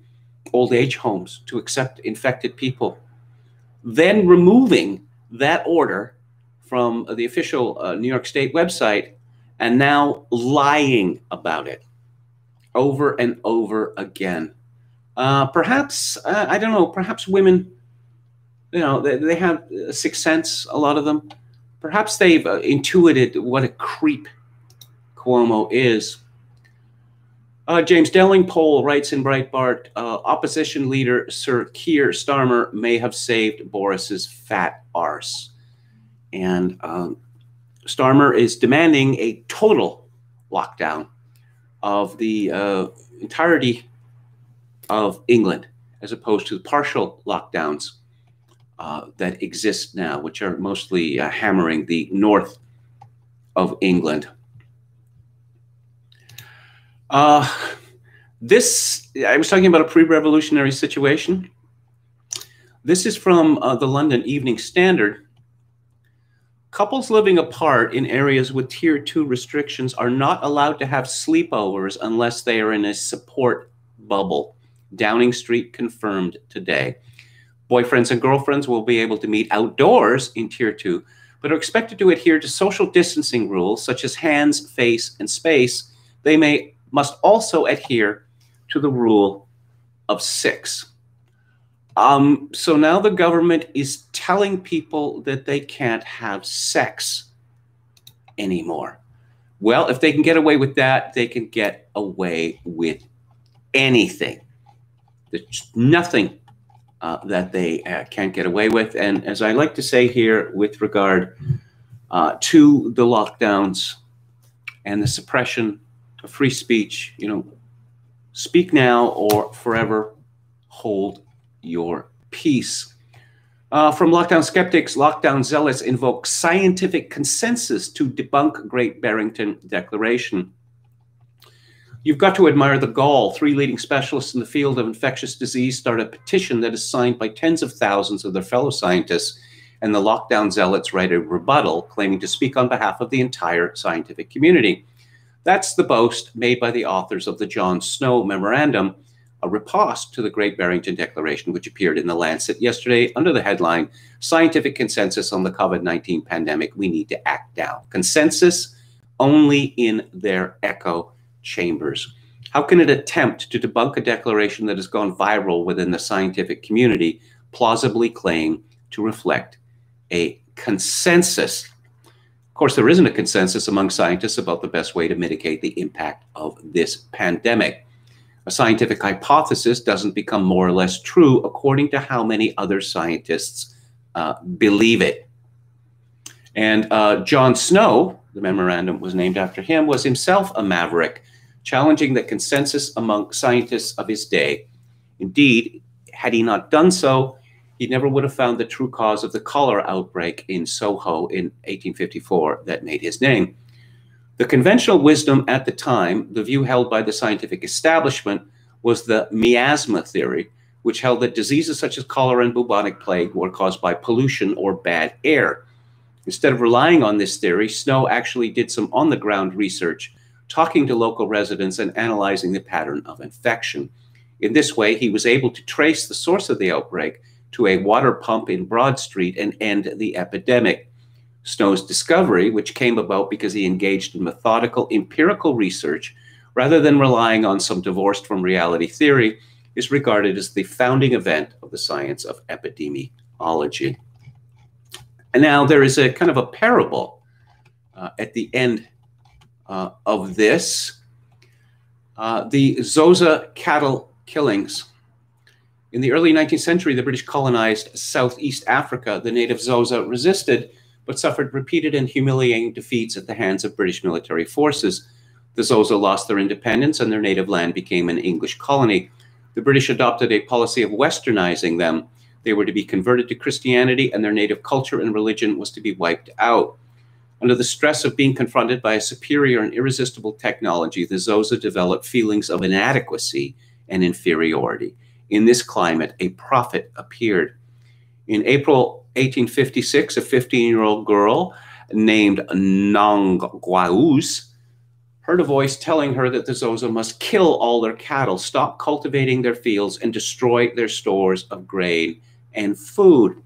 old age homes to accept infected people, then removing that order from the official New York State website and now lying about it over and over again. Perhaps, I don't know, perhaps women, they have a sixth sense, a lot of them. Perhaps they've intuited what a creep Cuomo is. James Delingpole writes in Breitbart, opposition leader Sir Keir Starmer may have saved Boris's fat arse. And Starmer is demanding a total lockdown of the entirety of England, as opposed to the partial lockdowns that exist now, which are mostly hammering the north of England. I was talking about a pre-revolutionary situation. This is from the London Evening Standard. Couples living apart in areas with Tier 2 restrictions are not allowed to have sleepovers unless they are in a support bubble. Downing Street confirmed today. Boyfriends and girlfriends will be able to meet outdoors in Tier 2, but are expected to adhere to social distancing rules such as hands, face, and space. They must also adhere to the rule of 6. So now the government is telling people that they can't have sex anymore. Well, if they can get away with that, they can get away with anything. There's nothing that they can't get away with. And as I like to say here with regard to the lockdowns and the suppression of free speech, Speak now or forever hold your peace. From lockdown skeptics, lockdown zealots invoke scientific consensus to debunk Great Barrington Declaration. You've got to admire the gall. 3 leading specialists in the field of infectious disease start a petition that is signed by tens of thousands of their fellow scientists, and the lockdown zealots write a rebuttal claiming to speak on behalf of the entire scientific community. That's the boast made by the authors of the John Snow Memorandum, a riposte to the Great Barrington Declaration, which appeared in The Lancet yesterday under the headline, Scientific Consensus on the COVID-19 Pandemic, We Need to Act Now. Consensus only in their echo chambers. How can it attempt to debunk a declaration that has gone viral within the scientific community, plausibly claim to reflect a consensus? Of course, there isn't a consensus among scientists about the best way to mitigate the impact of this pandemic. A scientific hypothesis doesn't become more or less true according to how many other scientists believe it. And John Snow, the memorandum was named after him, was himself a maverick, challenging the consensus among scientists of his day. Indeed, had he not done so, he never would have found the true cause of the cholera outbreak in Soho in 1854 that made his name. The conventional wisdom at the time, the view held by the scientific establishment, was the miasma theory, which held that diseases such as cholera and bubonic plague were caused by pollution or bad air. Instead of relying on this theory, Snow actually did some on-the-ground research, talking to local residents and analyzing the pattern of infection. In this way, he was able to trace the source of the outbreak to a water pump in Broad Street and end the epidemic. Snow's discovery, which came about because he engaged in methodical empirical research rather than relying on some divorced from reality theory, is regarded as the founding event of the science of epidemiology. And now there is a kind of a parable at the end of this. The Zoza cattle killings. In the early 19th century, the British colonized Southeast Africa. The native Zoza resisted, but suffered repeated and humiliating defeats at the hands of British military forces. The Zoza lost their independence and their native land became an English colony. The British adopted a policy of westernizing them. They were to be converted to Christianity and their native culture and religion was to be wiped out. Under the stress of being confronted by a superior and irresistible technology, the Zoza developed feelings of inadequacy and inferiority. In this climate, a prophet appeared. In April 1856, a 15-year-old girl named Nongwaus heard a voice telling her that the Zoza must kill all their cattle, stop cultivating their fields, and destroy their stores of grain and food.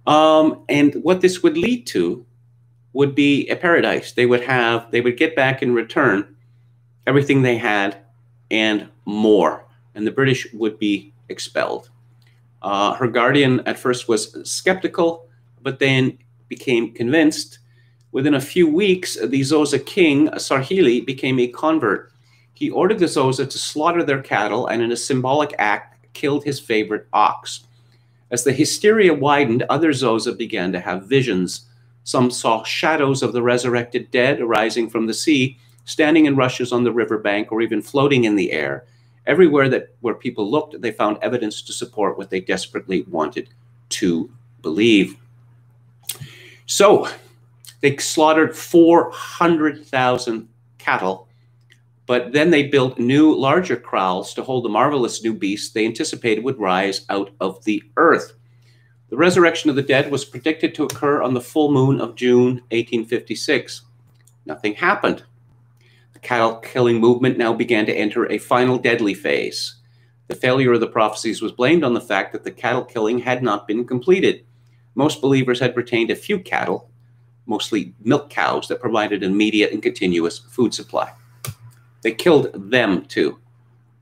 And what this would lead to would be a paradise. They would get back in return everything they had and more, and the British would be expelled. Her guardian at first was skeptical, but then became convinced. Within a few weeks, the Zoza king, Sarhili, became a convert. He ordered the Zoza to slaughter their cattle and in a symbolic act killed his favorite ox. As the hysteria widened, other Zoza began to have visions. Some saw shadows of the resurrected dead arising from the sea, standing in rushes on the riverbank or even floating in the air. Everywhere where people looked, they found evidence to support what they desperately wanted to believe. So they slaughtered 400,000 cattle, but then they built new, larger kraals to hold the marvelous new beasts they anticipated would rise out of the earth. The resurrection of the dead was predicted to occur on the full moon of June 1856. Nothing happened. The cattle-killing movement now began to enter a final deadly phase. The failure of the prophecies was blamed on the fact that the cattle killing had not been completed. Most believers had retained a few cattle, mostly milk cows, that provided an immediate and continuous food supply. They killed them too.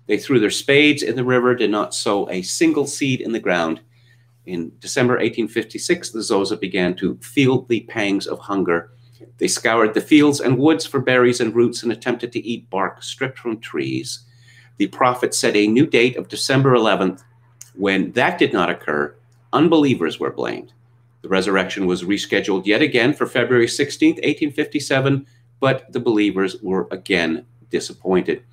They threw their spades in the river, did not sow a single seed in the ground. In December 1856, the Zoza began to feel the pangs of hunger. They scoured the fields and woods for berries and roots and attempted to eat bark stripped from trees. The prophet set a new date of December 11th. When that did not occur, unbelievers were blamed. The resurrection was rescheduled yet again for February 16th, 1857, but the believers were again disappointed.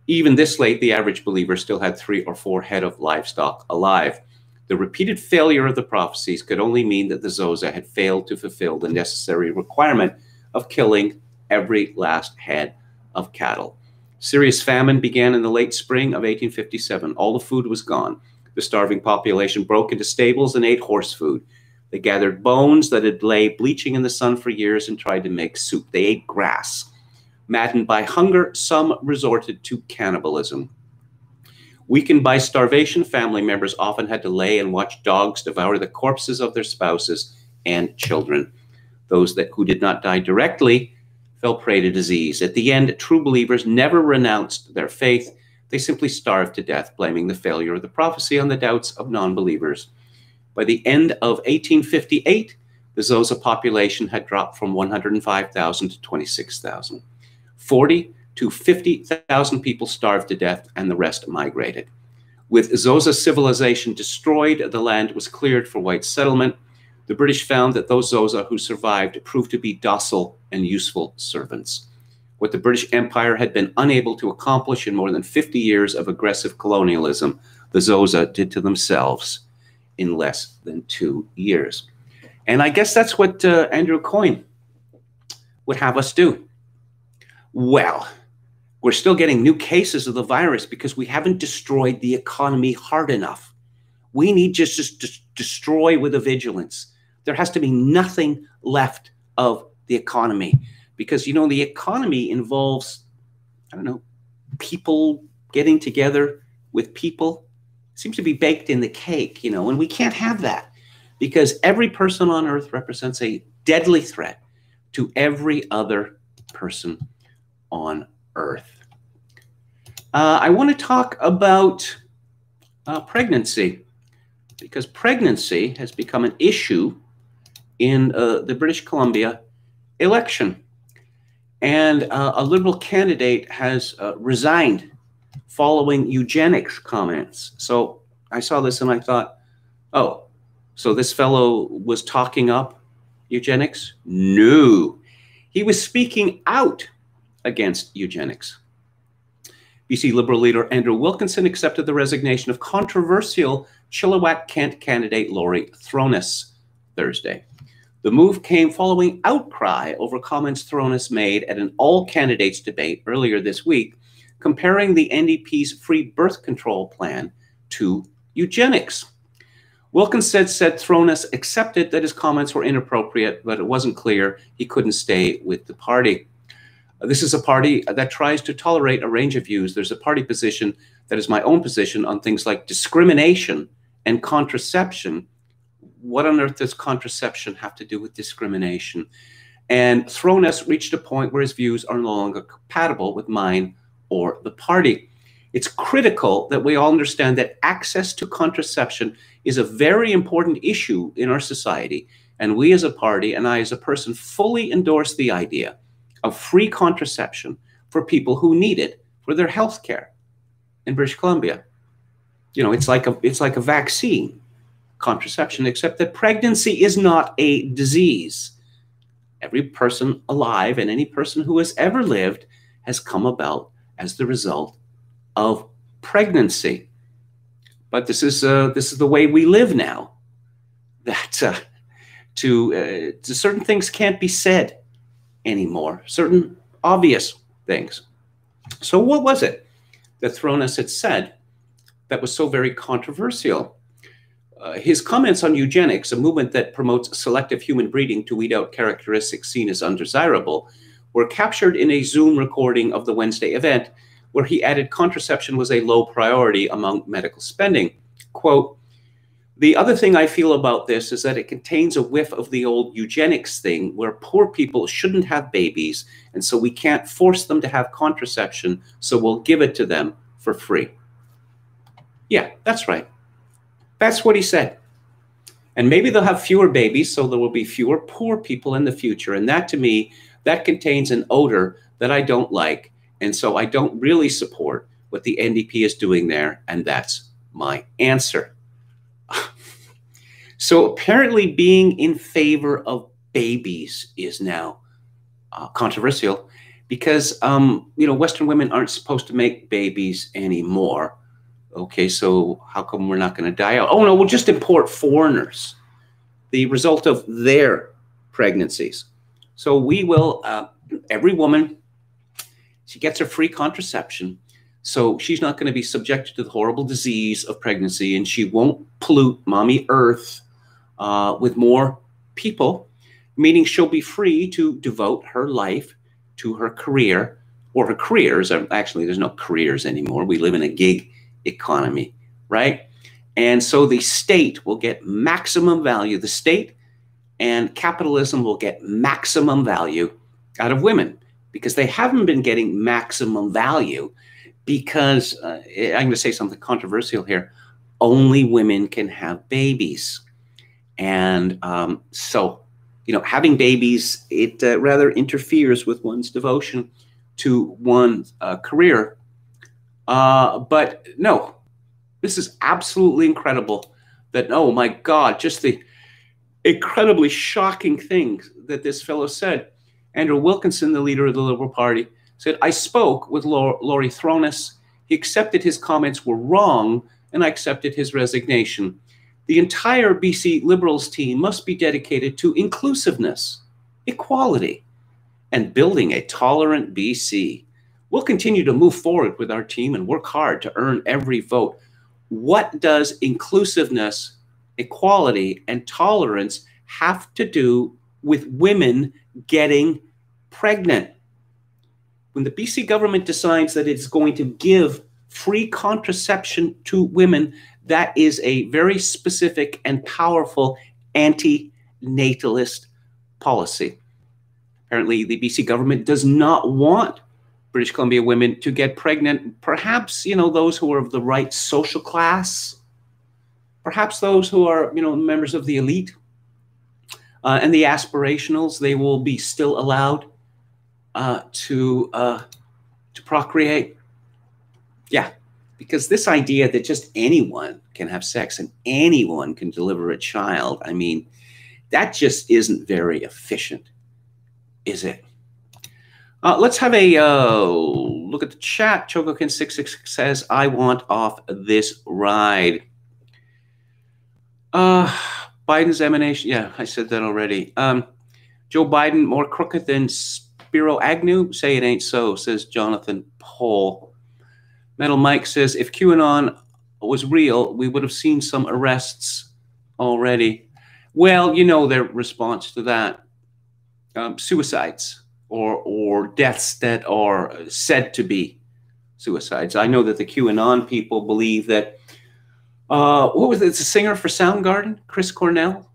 Even this late, the average believer still had 3 or 4 head of livestock alive. The repeated failure of the prophecies could only mean that the Zoza had failed to fulfill the necessary requirement of killing every last head of cattle. Serious famine began in the late spring of 1857. All the food was gone. The starving population broke into stables and ate horse food. They gathered bones that had lay bleaching in the sun for years and tried to make soup. They ate grass. Maddened by hunger, some resorted to cannibalism. Weakened by starvation, family members often had to lay and watch dogs devour the corpses of their spouses and children. Those who did not die directly fell prey to disease. At the end, true believers never renounced their faith. They simply starved to death, blaming the failure of the prophecy on the doubts of non-believers. By the end of 1858, the Zoza population had dropped from 105,000 to 26,000. 40 to 50,000 people starved to death, and the rest migrated. With Zoza civilization destroyed, the land was cleared for white settlement. The British found that those Zoza who survived proved to be docile and useful servants. What the British Empire had been unable to accomplish in more than 50 years of aggressive colonialism, the Zoza did to themselves in less than 2 years. And I guess that's what Andrew Coyne would have us do. Well, we're still getting new cases of the virus because we haven't destroyed the economy hard enough. We need just to destroy with a vigilance. There has to be nothing left of the economy because, you know, the economy involves, I don't know, people getting together with people. It seems to be baked in the cake, you know, and we can't have that because every person on earth represents a deadly threat to every other person on earth. I want to talk about pregnancy because pregnancy has become an issue in the British Columbia election. And a Liberal candidate has resigned following eugenics comments. So I saw this and I thought, oh, so this fellow was talking up eugenics? No, he was speaking out against eugenics. BC Liberal leader Andrew Wilkinson accepted the resignation of controversial Chilliwack-Kent candidate Laurie Throness Thursday. The move came following outcry over comments Throness made at an all-candidates debate earlier this week, comparing the NDP's free birth control plan to eugenics. Wilkinson said Throness accepted that his comments were inappropriate, but it wasn't clear he couldn't stay with the party. This is a party that tries to tolerate a range of views. There's a party position that is my own position on things like discrimination and contraception. What on earth does contraception have to do with discrimination? And Throness reached a point where his views are no longer compatible with mine or the party. It's critical that we all understand that access to contraception is a very important issue in our society. And we as a party, and I as a person, fully endorse the idea of free contraception for people who need it for their health care in British Columbia. You know, it's like a vaccine, contraception, except that pregnancy is not a disease. Every person alive and any person who has ever lived has come about as the result of pregnancy. But this is the way we live now. That certain things can't be said anymore, certain obvious things. So what was it that Throness had said that was so very controversial? His comments on eugenics, a movement that promotes selective human breeding to weed out characteristics seen as undesirable, were captured in a Zoom recording of the Wednesday event, where he added contraception was a low priority among medical spending. Quote, "The other thing I feel about this is that it contains a whiff of the old eugenics thing where poor people shouldn't have babies, and so we can't force them to have contraception, so we'll give it to them for free." Yeah, that's right. That's what he said. And maybe they'll have fewer babies, so there will be fewer poor people in the future. And that, to me, that contains an odor that I don't like. And so I don't really support what the NDP is doing there. And that's my answer. So apparently being in favor of babies is now controversial because, Western women aren't supposed to make babies anymore. Okay, so how come we're not going to die out? Oh, no, we'll just import foreigners, the result of their pregnancies. So we will, every woman, she gets her free contraception. So she's not going to be subjected to the horrible disease of pregnancy, and she won't pollute mommy Earth with more people, meaning she'll be free to devote her life to her career or her careers. Actually, there's no careers anymore. We live in a gig economy, right? And so the state will get maximum value. The state and capitalism will get maximum value out of women because they haven't been getting maximum value because, I'm going to say something controversial here, only women can have babies. And so, having babies, it rather interferes with one's devotion to one's career. But no, this is absolutely incredible that, oh my God, just the incredibly shocking things that this fellow said. Andrew Wilkinson, the leader of the Liberal Party, said, I spoke with Laurie Thronis. He accepted his comments were wrong, and I accepted his resignation. The entire BC Liberals team must be dedicated to inclusiveness, equality, and building a tolerant BC. We'll continue to move forward with our team and work hard to earn every vote. What does inclusiveness, equality, and tolerance have to do with women getting pregnant? When the BC government decides that it's going to give free contraception to women, that is a very specific and powerful anti-natalist policy. Apparently, the BC government does not want British Columbia women to get pregnant. Perhaps, those who are of the right social class, perhaps those who are, members of the elite and the aspirationals, they will be still allowed to procreate. Yeah, because this idea that just anyone can have sex and anyone can deliver a child, I mean, that just isn't very efficient, is it? Let's have a look at the chat. Chogokin666 says, I want off this ride. Biden's emanation. Yeah, I said that already. Joe Biden more crooked than Spiro Agnew? Say it ain't so, says Jonathan Paul. Metal Mike says, if QAnon was real, we would have seen some arrests already. Well, their response to that. Suicides or deaths that are said to be suicides. I know that the QAnon people believe that, what was it? It's a singer for Soundgarden, Chris Cornell,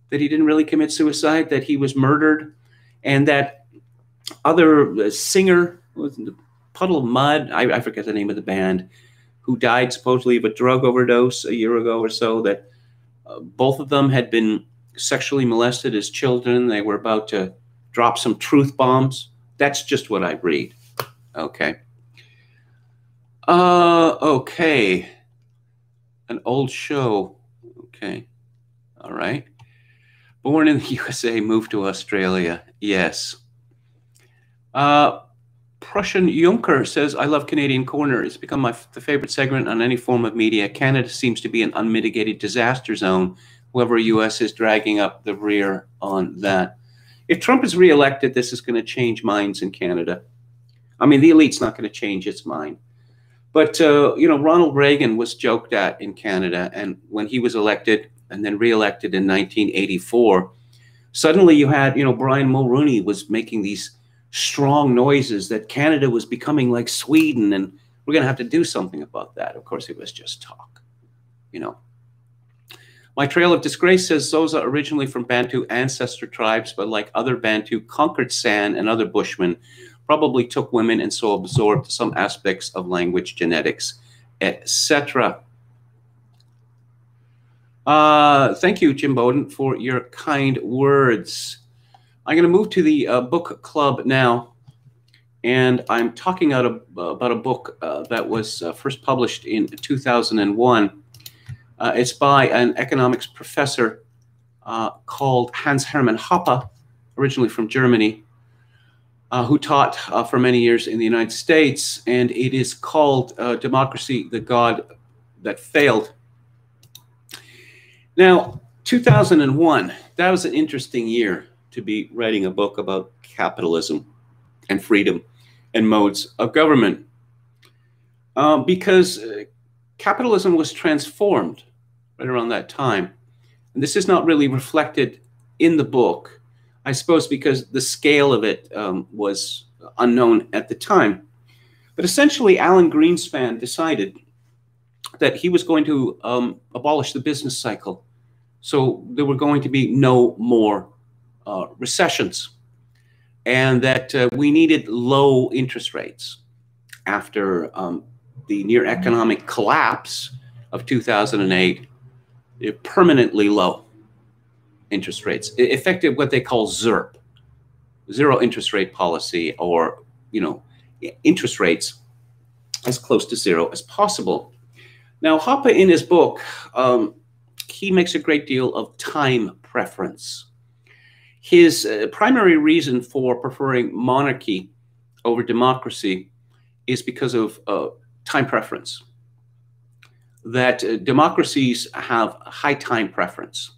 that he didn't really commit suicide, that he was murdered, and that other singer, was the Puddle of Mud, I forget the name of the band, who died supposedly of a drug overdose a year ago or so, that both of them had been sexually molested as children. They were about to drop some truth bombs. That's just what I read. Okay. Okay. An old show. Okay. All right. Born in the USA, moved to Australia. Yes. Prussian Juncker says, I love Canadian Corner. It's become the favorite segment on any form of media. Canada seems to be an unmitigated disaster zone. Whoever U.S. is dragging up the rear on that. If Trump is reelected, this is going to change minds in Canada. I mean, the elite's not going to change its mind. But, Ronald Reagan was joked at in Canada. And when he was elected and then reelected in 1984, suddenly you had, Brian Mulroney was making these strong noises that Canada was becoming like Sweden and we're going to have to do something about that. Of course, it was just talk, My trail of disgrace says Zoza, originally from Bantu ancestor tribes, but like other Bantu, conquered San and other Bushmen, probably took women and so absorbed some aspects of language, genetics, etc. Thank you, Jim Bowden, for your kind words. I'm going to move to the book club now, and I'm talking about a book that was first published in 2001. It's by an economics professor called Hans Hermann Hoppe, originally from Germany. who taught for many years in the United States, and it is called Democracy, the God That Failed. Now, 2001, that was an interesting year to be writing a book about capitalism and freedom and modes of government, because capitalism was transformed right around that time. And this is not really reflected in the book, I suppose because the scale of it was unknown at the time. But essentially, Alan Greenspan decided that he was going to abolish the business cycle. So there were going to be no more recessions, and that we needed low interest rates after the near economic collapse of 2008, permanently low interest rates, effective what they call ZIRP, zero interest rate policy, or, interest rates as close to zero as possible. Now, Hoppe in his book, he makes a great deal of time preference. His primary reason for preferring monarchy over democracy is because of time preference. That democracies have high time preference,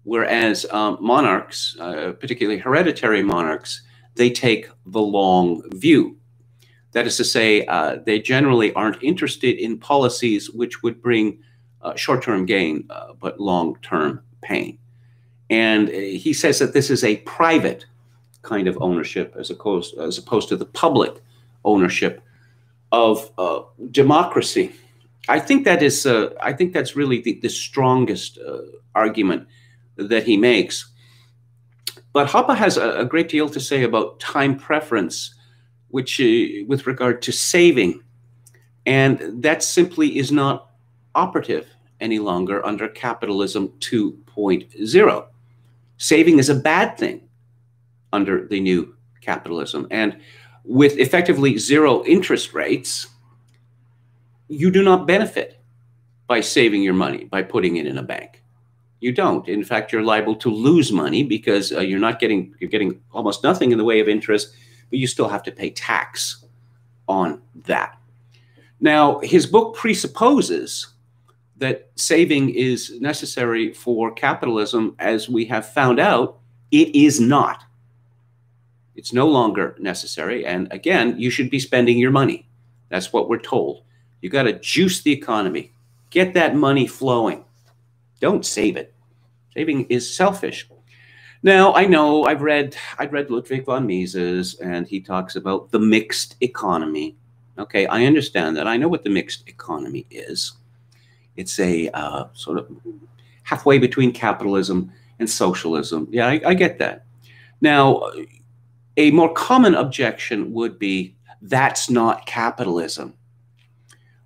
whereas monarchs, particularly hereditary monarchs, they take the long view. That is to say, they generally aren't interested in policies which would bring short-term gain, but long-term pain. And he says that this is a private kind of ownership as opposed to the public ownership of democracy. I think that's really the strongest argument that he makes. But Hoppe has a great deal to say about time preference, which with regard to saving, and that simply is not operative any longer under capitalism 2.0. Saving is a bad thing under the new capitalism, and with effectively zero interest rates, you do not benefit by saving your money, by putting it in a bank. You don't. In fact, you're liable to lose money because you're getting almost nothing in the way of interest, but you still have to pay tax on that. Now, his book presupposes that saving is necessary for capitalism. As we have found out, it is not. It's no longer necessary. And again, you should be spending your money. That's what we're told. You got to juice the economy. Get that money flowing. Don't save it. Saving is selfish. Now, I know I'd read Ludwig von Mises, and he talks about the mixed economy. Okay, I understand that. I know what the mixed economy is. It's a sort of halfway between capitalism and socialism. Yeah, I get that. Now, a more common objection would be, that's not capitalism.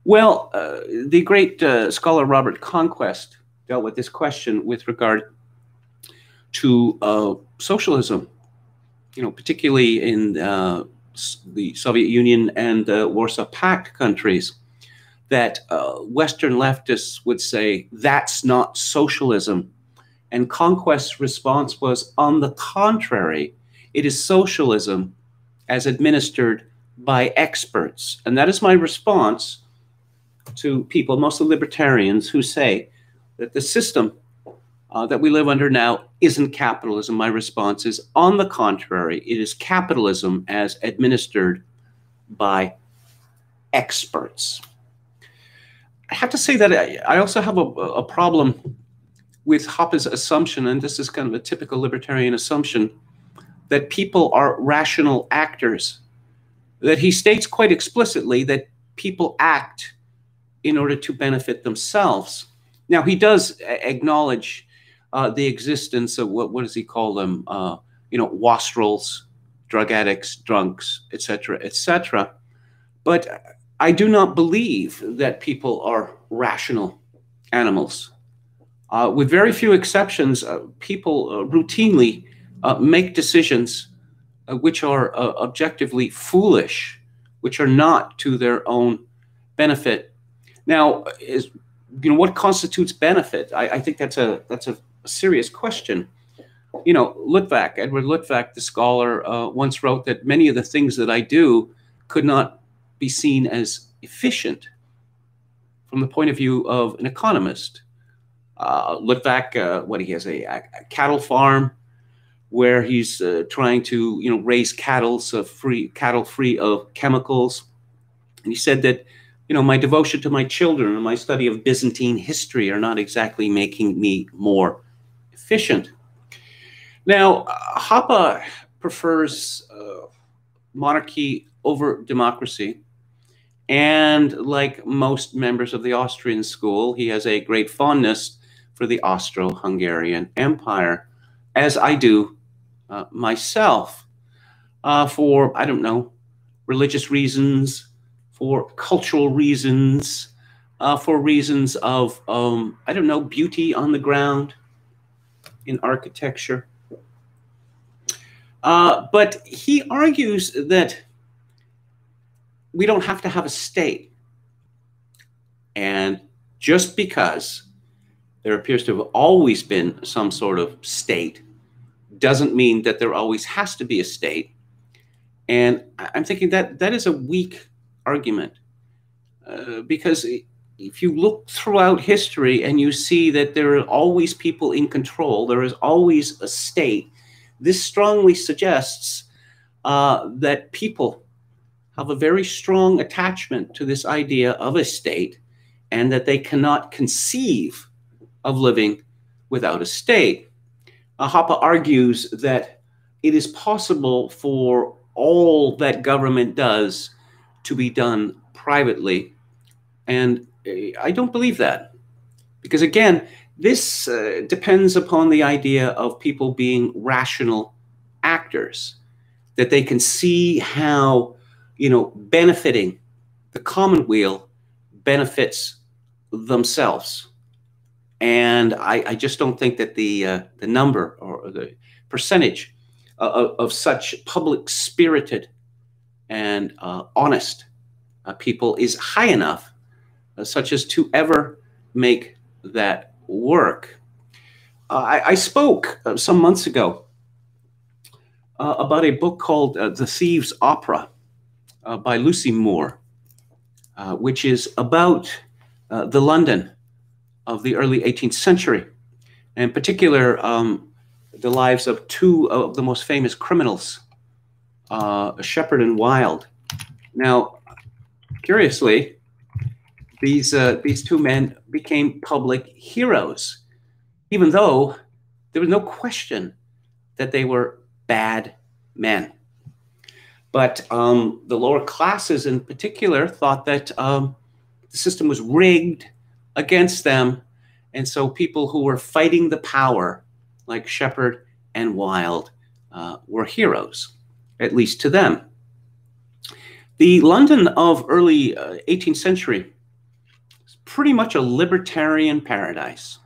Well, the great scholar Robert Conquest dealt with this question with regard to socialism, particularly in the Soviet Union and Warsaw Pact countries, that Western leftists would say, that's not socialism. And Conquest's response was, on the contrary, it is socialism as administered by experts. And that is my response to people, mostly libertarians, who say that the system that we live under now isn't capitalism. My response is, on the contrary, it is capitalism as administered by experts. I have to say that I also have a problem with Hoppe's assumption, and this is kind of a typical libertarian assumption, that people are rational actors. That he states quite explicitly that people act in order to benefit themselves. Now, he does acknowledge the existence of what does he call them? Wastrels, drug addicts, drunks, etc., etc. But I do not believe that people are rational animals. With very few exceptions, people routinely make decisions which are objectively foolish, which are not to their own benefit. Now, what constitutes benefit? I think that's a serious question. You know, Edward Luttwak, the scholar, once wrote that many of the things that I do could not be seen as efficient from the point of view of an economist. Luttwak, he has a cattle farm where he's trying to, raise cattle free of chemicals. And he said that, my devotion to my children and my study of Byzantine history are not exactly making me more efficient. Now, Hoppe prefers monarchy over democracy. And like most members of the Austrian school, he has a great fondness for the Austro-Hungarian Empire, as I do myself, for, I don't know, religious reasons, for cultural reasons, for reasons of, I don't know, beauty on the ground in architecture. But he argues that we don't have to have a state. And just because there appears to have always been some sort of state doesn't mean that there always has to be a state. And I'm thinking that that is a weak argument, because if you look throughout history and you see that there are always people in control, there is always a state, this strongly suggests that people have a very strong attachment to this idea of a state, and that they cannot conceive of living without a state. Hoppe argues that it is possible for all that government does to be done privately. And I don't believe that. Because again, this depends upon the idea of people being rational actors, that they can see how, benefiting the commonweal benefits themselves. And I just don't think that the number or the percentage of such public-spirited and honest people is high enough, such as to ever make that work. I spoke some months ago about a book called The Thieves Opera by Lucy Moore, which is about the London of the early 18th century, and in particular, the lives of two of the most famous criminals, Shepherd and Wilde. Now, curiously, these two men became public heroes, even though there was no question that they were bad men. But the lower classes in particular thought that the system was rigged against them. And so people who were fighting the power, like Shepherd and Wilde, were heroes, at least to them. The London of early 18th century was pretty much a libertarian paradise,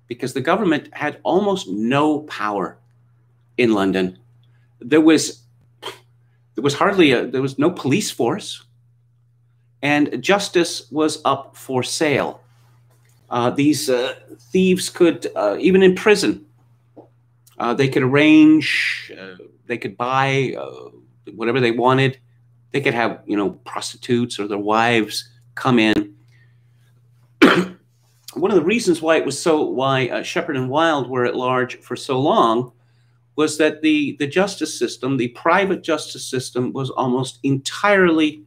because the government had almost no power in London. There was no police force, and justice was up for sale. These thieves could, even in prison, they could arrange, they could buy whatever they wanted. They could have, prostitutes or their wives come in. One of the reasons why Shepherd and Wilde were at large for so long was that the justice system, the private justice system, was almost entirely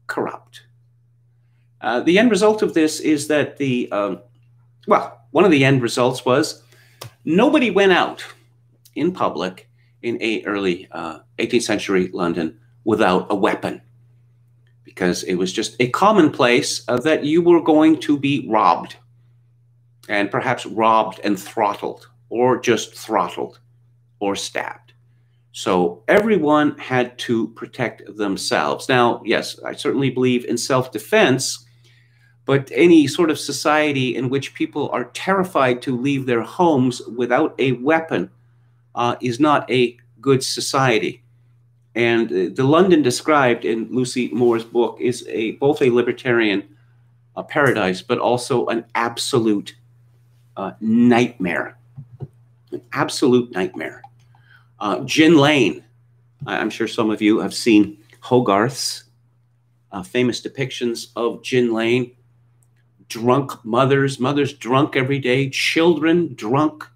corrupt. The end result of this is that one of the end results was nobody went out in public in early 18th century London without a weapon, because it was just a commonplace that you were going to be robbed, and perhaps robbed and throttled, or just throttled or stabbed. So everyone had to protect themselves. Now, yes, I certainly believe in self-defense, but any sort of society in which people are terrified to leave their homes without a weapon is not a good society. And the London described in Lucy Moore's book is both a libertarian paradise, but also an absolute nightmare. An absolute nightmare. Gin Lane. I'm sure some of you have seen Hogarth's famous depictions of Gin Lane. Drunk mothers drunk every day, children drunk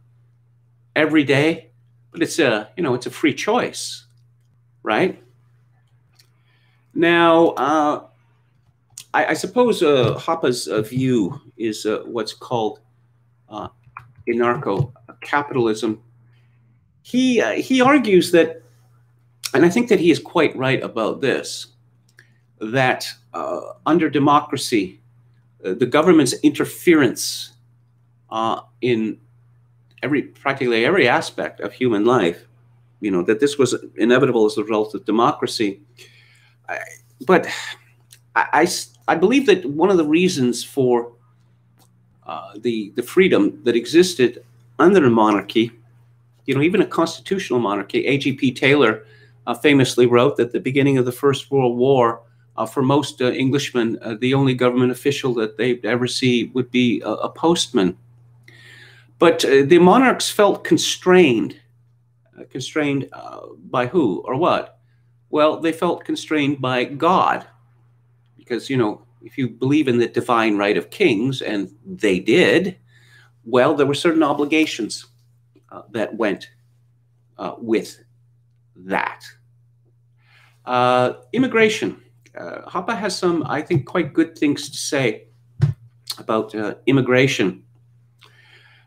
every day. But it's a, it's a free choice, right? Now, I suppose Hoppe's view is what's called anarcho-capitalism. He argues that, and I think that he is quite right about this, that under democracy, the government's interference in practically every aspect of human life, that this was inevitable as a result of democracy. But I believe that one of the reasons for the freedom that existed under a monarchy, even a constitutional monarchy, A.G.P. Taylor famously wrote that at the beginning of the First World War, for most Englishmen, the only government official that they'd ever see would be a postman. But the monarchs felt constrained. Constrained by who or what? Well, they felt constrained by God. Because, if you believe in the divine right of kings, and they did, well, there were certain obligations that went with that. Immigration. Hoppe has some, I think, quite good things to say about immigration.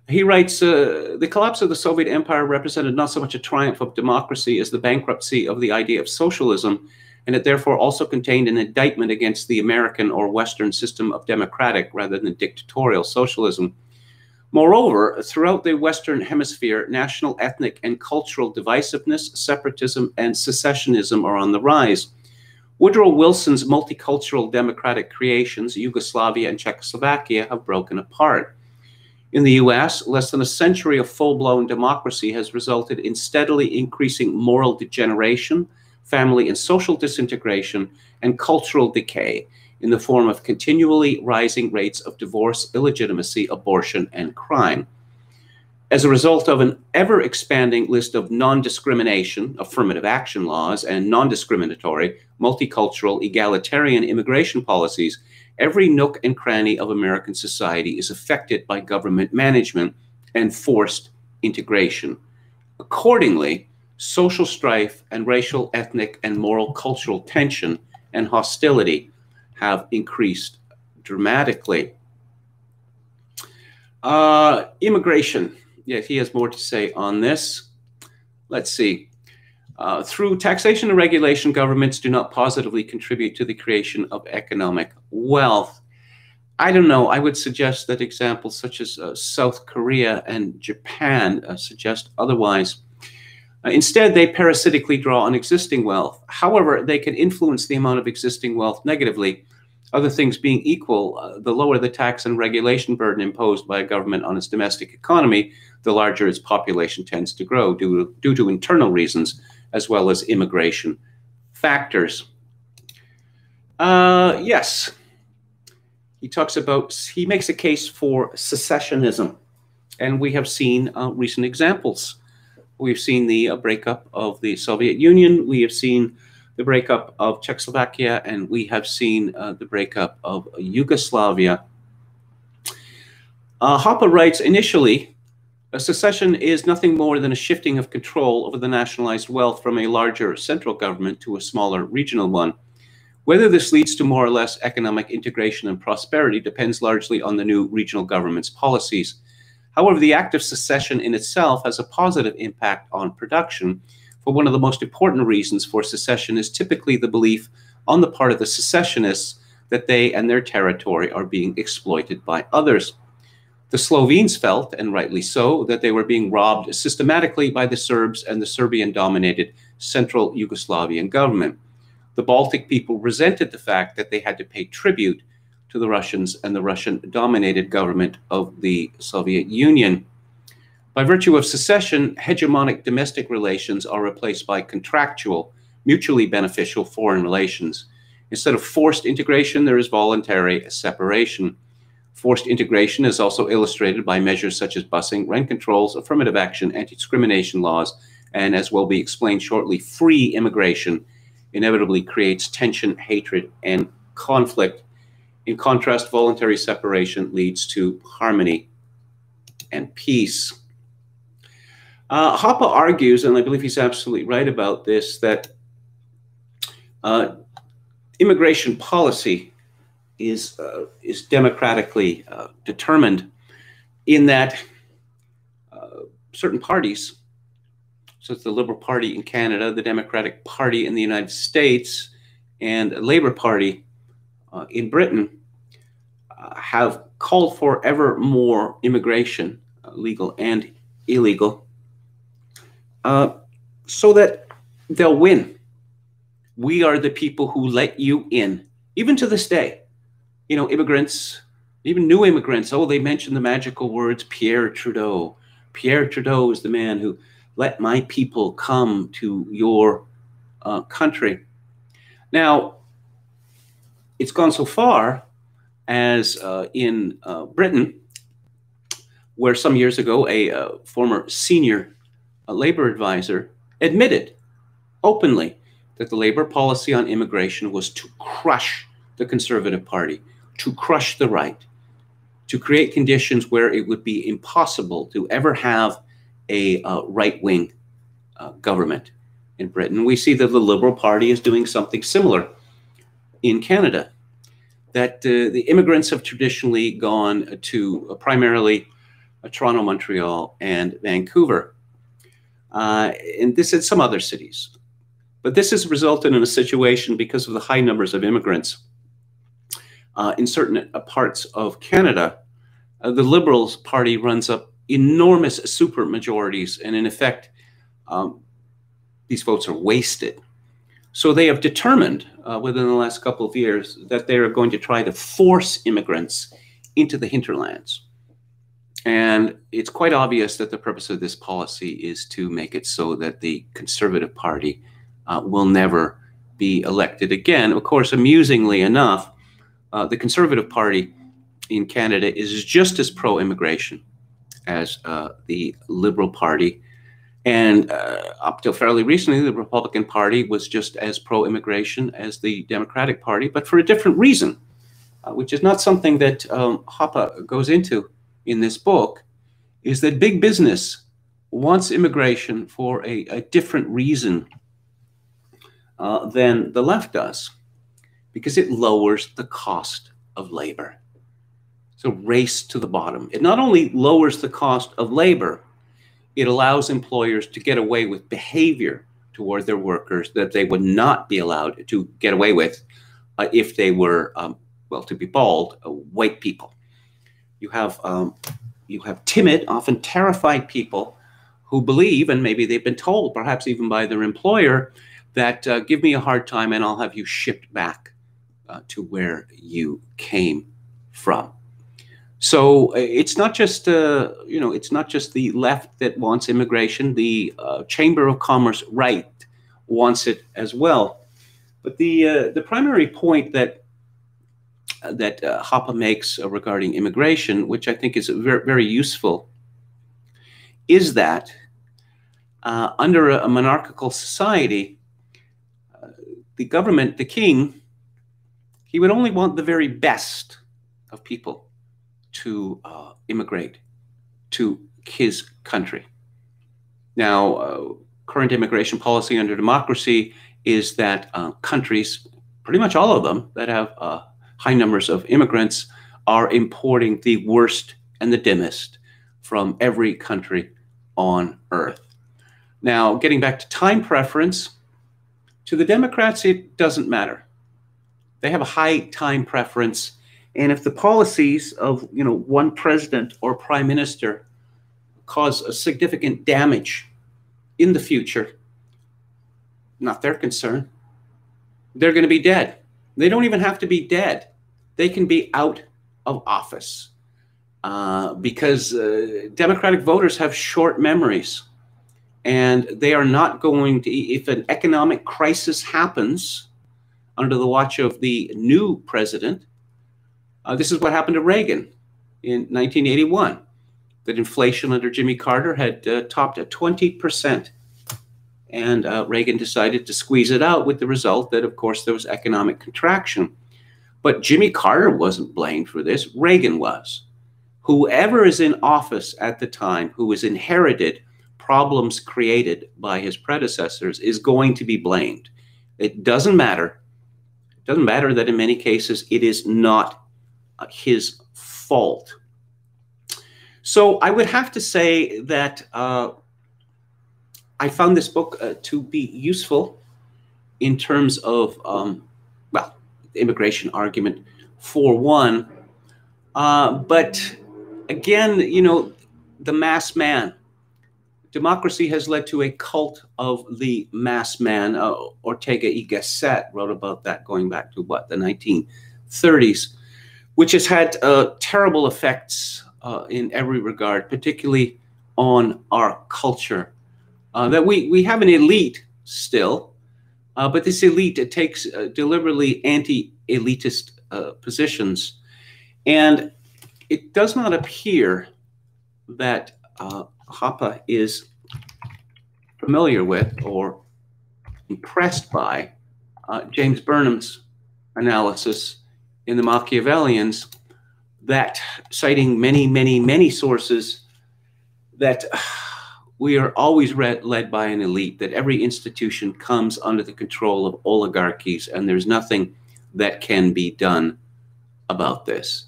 He writes, the collapse of the Soviet Empire represented not so much a triumph of democracy as the bankruptcy of the idea of socialism, and it therefore also contained an indictment against the American or Western system of democratic rather than dictatorial socialism. Moreover, throughout the Western Hemisphere, national, ethnic, and cultural divisiveness, separatism, and secessionism are on the rise. Woodrow Wilson's multicultural democratic creations, Yugoslavia and Czechoslovakia, have broken apart. In the US, less than a century of full-blown democracy has resulted in steadily increasing moral degeneration, family and social disintegration, and cultural decay in the form of continually rising rates of divorce, illegitimacy, abortion, and crime. As a result of an ever-expanding list of non-discrimination, affirmative action laws, and non-discriminatory, multicultural, egalitarian immigration policies, every nook and cranny of American society is affected by government management and forced integration. Accordingly, social strife and racial, ethnic, and moral cultural tension and hostility have increased dramatically. Immigration. Yeah, he has more to say on this. Let's see. Through taxation and regulation, governments do not positively contribute to the creation of economic wealth. I don't know. I would suggest that examples such as South Korea and Japan suggest otherwise. Instead, they parasitically draw on existing wealth. However, they can influence the amount of existing wealth negatively. Other things being equal, the lower the tax and regulation burden imposed by a government on its domestic economy, the larger its population tends to grow due to internal reasons as well as immigration factors. Yes, he makes a case for secessionism, and we have seen recent examples. We've seen the breakup of the Soviet Union, we have seen the breakup of Czechoslovakia, and we have seen the breakup of Yugoslavia. Hoppe writes, initially, a secession is nothing more than a shifting of control over the nationalized wealth from a larger central government to a smaller regional one. Whether this leads to more or less economic integration and prosperity depends largely on the new regional government's policies. However, the act of secession in itself has a positive impact on production, for one of the most important reasons for secession is typically the belief on the part of the secessionists that they and their territory are being exploited by others. The Slovenes felt, and rightly so, that they were being robbed systematically by the Serbs and the Serbian-dominated Central Yugoslavian government. The Baltic people resented the fact that they had to pay tribute to the Russians and the Russian-dominated government of the Soviet Union. By virtue of secession, hegemonic domestic relations are replaced by contractual, mutually beneficial foreign relations. Instead of forced integration, there is voluntary separation. Forced integration is also illustrated by measures such as busing, rent controls, affirmative action, anti-discrimination laws, and, as will be explained shortly, free immigration inevitably creates tension, hatred, and conflict. In contrast, voluntary separation leads to harmony and peace. Hoppe argues, and I believe he's absolutely right about this, that immigration policy is democratically determined, in that certain parties, so it's the Liberal Party in Canada, the Democratic Party in the United States, and the Labour Party in Britain, have called for ever more immigration, legal and illegal, so that they'll win. We are the people who let you in. Even to this day, you know, immigrants, even new immigrants, oh, they mention the magical words Pierre Trudeau. Pierre Trudeau is the man who let my people come to your country. Now, it's gone so far as in Britain, where some years ago a former senior Labour advisor admitted openly that the Labour policy on immigration was to crush the Conservative Party, to crush the right, to create conditions where it would be impossible to ever have a right-wing government in Britain. We see that the Liberal Party is doing something similar in Canada, that the immigrants have traditionally gone to primarily Toronto, Montreal, and Vancouver, and this in some other cities. But this has resulted in a situation, because of the high numbers of immigrants in certain parts of Canada, the Liberals Party runs up enormous super majorities, and in effect, these votes are wasted. So they have determined within the last couple of years that they are going to try to force immigrants into the hinterlands. And it's quite obvious that the purpose of this policy is to make it so that the Conservative Party will never be elected again. Of course, amusingly enough, the Conservative Party in Canada is just as pro-immigration as the Liberal Party. And up till fairly recently, the Republican Party was just as pro-immigration as the Democratic Party, but for a different reason, which is not something that Hoppe goes into in this book, is that big business wants immigration for a different reason than the left does, because it lowers the cost of labor. It's a race to the bottom. It not only lowers the cost of labor, it allows employers to get away with behavior toward their workers that they would not be allowed to get away with if they were, well, to be bald, white people. You have timid, often terrified people who believe, and maybe they've been told, perhaps even by their employer, that give me a hard time and I'll have you shipped back to where you came from. So it's not just, it's not just the left that wants immigration. The Chamber of Commerce right wants it as well. But the primary point that Hoppe makes regarding immigration, which I think is very, very useful, is that under a monarchical society, the government, the king, he would only want the very best of people to immigrate to his country. Now, current immigration policy under democracy is that countries, pretty much all of them that have high numbers of immigrants, are importing the worst and the dimmest from every country on earth. Now, getting back to time preference, to the Democrats, it doesn't matter. They have a high time preference. And if the policies of one president or prime minister cause a significant damage in the future, not their concern. They're going to be dead. They don't even have to be dead. They can be out of office because Democratic voters have short memories. And they are not going to, if an economic crisis happens under the watch of the new president, this is what happened to Reagan. in 1981 that inflation under Jimmy Carter had topped at 20%. And Reagan decided to squeeze it out, with the result that, of course, there was economic contraction. But Jimmy Carter wasn't blamed for this. Reagan was. Whoever is in office at the time who has inherited problems created by his predecessors is going to be blamed. It doesn't matter. It doesn't matter that in many cases it is not his fault. So I would have to say that I found this book to be useful in terms of, well, the immigration argument for one. But again, you know, the mass man. Democracy has led to a cult of the mass man. Ortega y Gasset wrote about that going back to, what, the 1930s, which has had terrible effects in every regard, particularly on our culture. That we have an elite still, but this elite, it takes deliberately anti-elitist positions. And it does not appear that Hoppe is familiar with or impressed by James Burnham's analysis in The Machiavellians, that, citing many sources, that we are always led by an elite, that every institution comes under the control of oligarchies, and there's nothing that can be done about this.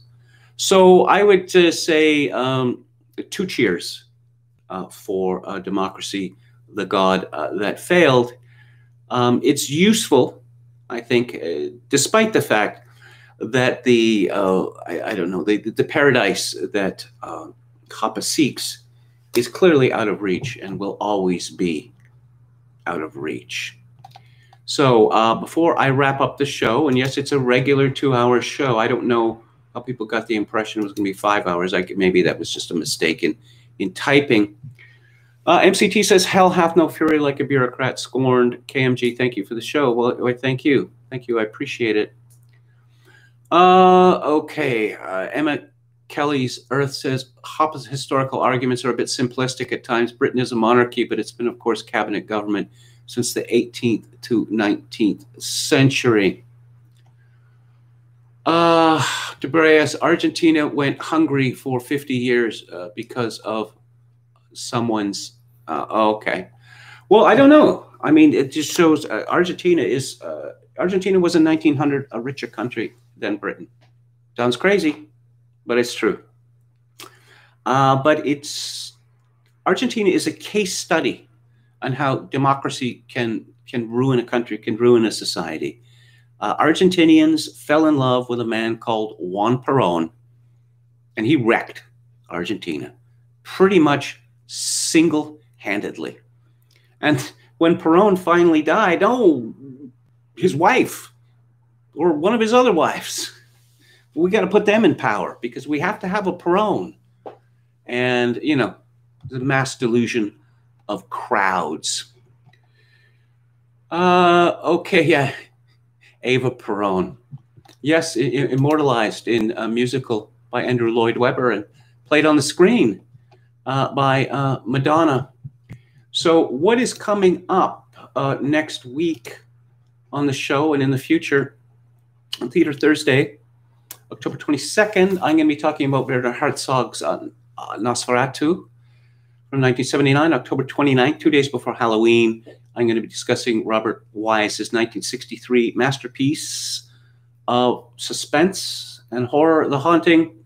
So I would say 2 cheers for democracy, the god that failed. It's useful, I think, despite the fact that the I don't know, the paradise that Hoppe seeks is clearly out of reach and will always be out of reach. So before I wrap up the show, and yes, it's a regular 2-hour show. I don't know how people got the impression it was going to be 5 hours. Maybe that was just a mistake in typing. MCT says, hell hath no fury like a bureaucrat scorned. KMG, thank you for the show. Well, thank you. Thank you. I appreciate it. Okay. Emma Kelly's Earth says, Hoppe's historical arguments are a bit simplistic at times. Britain is a monarchy, but it's been, of course, cabinet government since the 18th to 19th century. Debreas, Argentina went hungry for 50 years because of someone's, okay. Well, I don't know. I mean, it just shows Argentina was in 1900 a richer country than Britain. Sounds crazy, but it's true. But Argentina is a case study on how democracy can ruin a country, can ruin a society. Argentinians fell in love with a man called Juan Perón, and he wrecked Argentina pretty much single-handedly. And when Perón finally died, his wife or one of his other wives, we got to put them in power because we have to have a Perón. And, you know, the mass delusion of crowds. Okay, yeah. Eva Perón. Yes, immortalized in a musical by Andrew Lloyd Webber and played on the screen by Madonna. So what is coming up next week on the show and in the future? On Theater Thursday, October 22nd, I'm going to be talking about Werner Herzog's Nosferatu from 1979, October 29th, 2 days before Halloween. I'm going to be discussing Robert Wise's 1963 masterpiece of suspense and horror, The Haunting.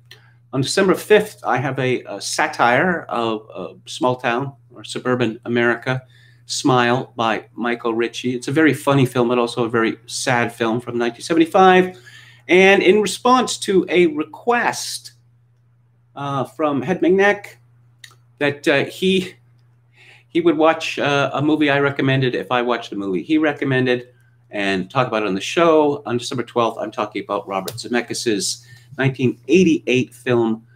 On December 5th, I have a satire of small town or suburban America, Smile by Michael Ritchie. It's a very funny film, but also a very sad film from 1975. And in response to a request from Head McNeck that he would watch a movie I recommended if I watched a movie he recommended and talk about it on the show. On December 12th, I'm talking about Robert Zemeckis' 1988 film,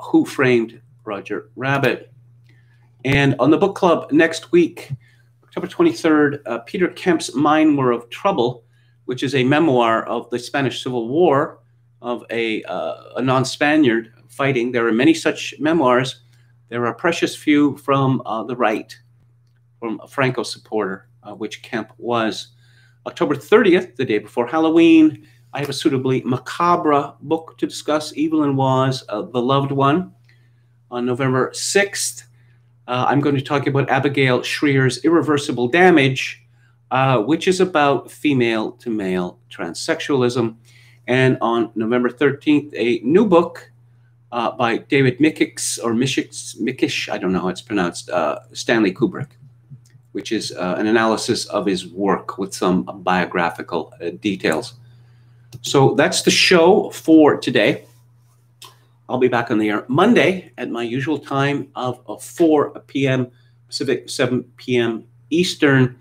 Who Framed Roger Rabbit. And on the book club next week, October 23rd, Peter Kemp's Mine Were of Trouble, which is a memoir of the Spanish Civil War of a non-Spaniard fighting. There are many such memoirs. There are precious few from the right, from a Franco supporter, which Kemp was. October 30th, the day before Halloween, I have a suitably macabre book to discuss, Evelyn Waugh's The Loved One. On November 6th, I'm going to talk about Abigail Shrier's Irreversible Damage, which is about female-to-male transsexualism. And on November 13th, a new book by David Mikish, I don't know how it's pronounced, Stanley Kubrick, which is an analysis of his work with some biographical details. So that's the show for today. I'll be back on the air Monday at my usual time of 4 p.m. Pacific, 7 p.m. Eastern.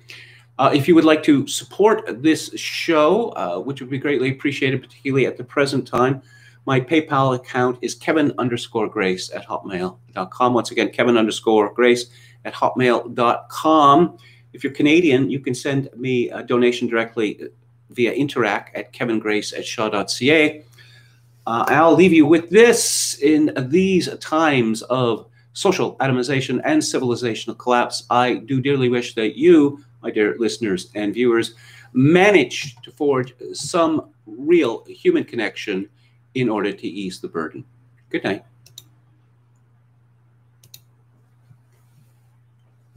If you would like to support this show, which would be greatly appreciated, particularly at the present time, my PayPal account is kevin_grace@hotmail.com. Once again, kevin_grace@hotmail.com. If you're Canadian, you can send me a donation directly via Interac at kevingrace@shaw.ca. I'll leave you with this. In these times of social atomization and civilizational collapse, I do dearly wish that you, my dear listeners and viewers, manage to forge some real human connection in order to ease the burden. Good night.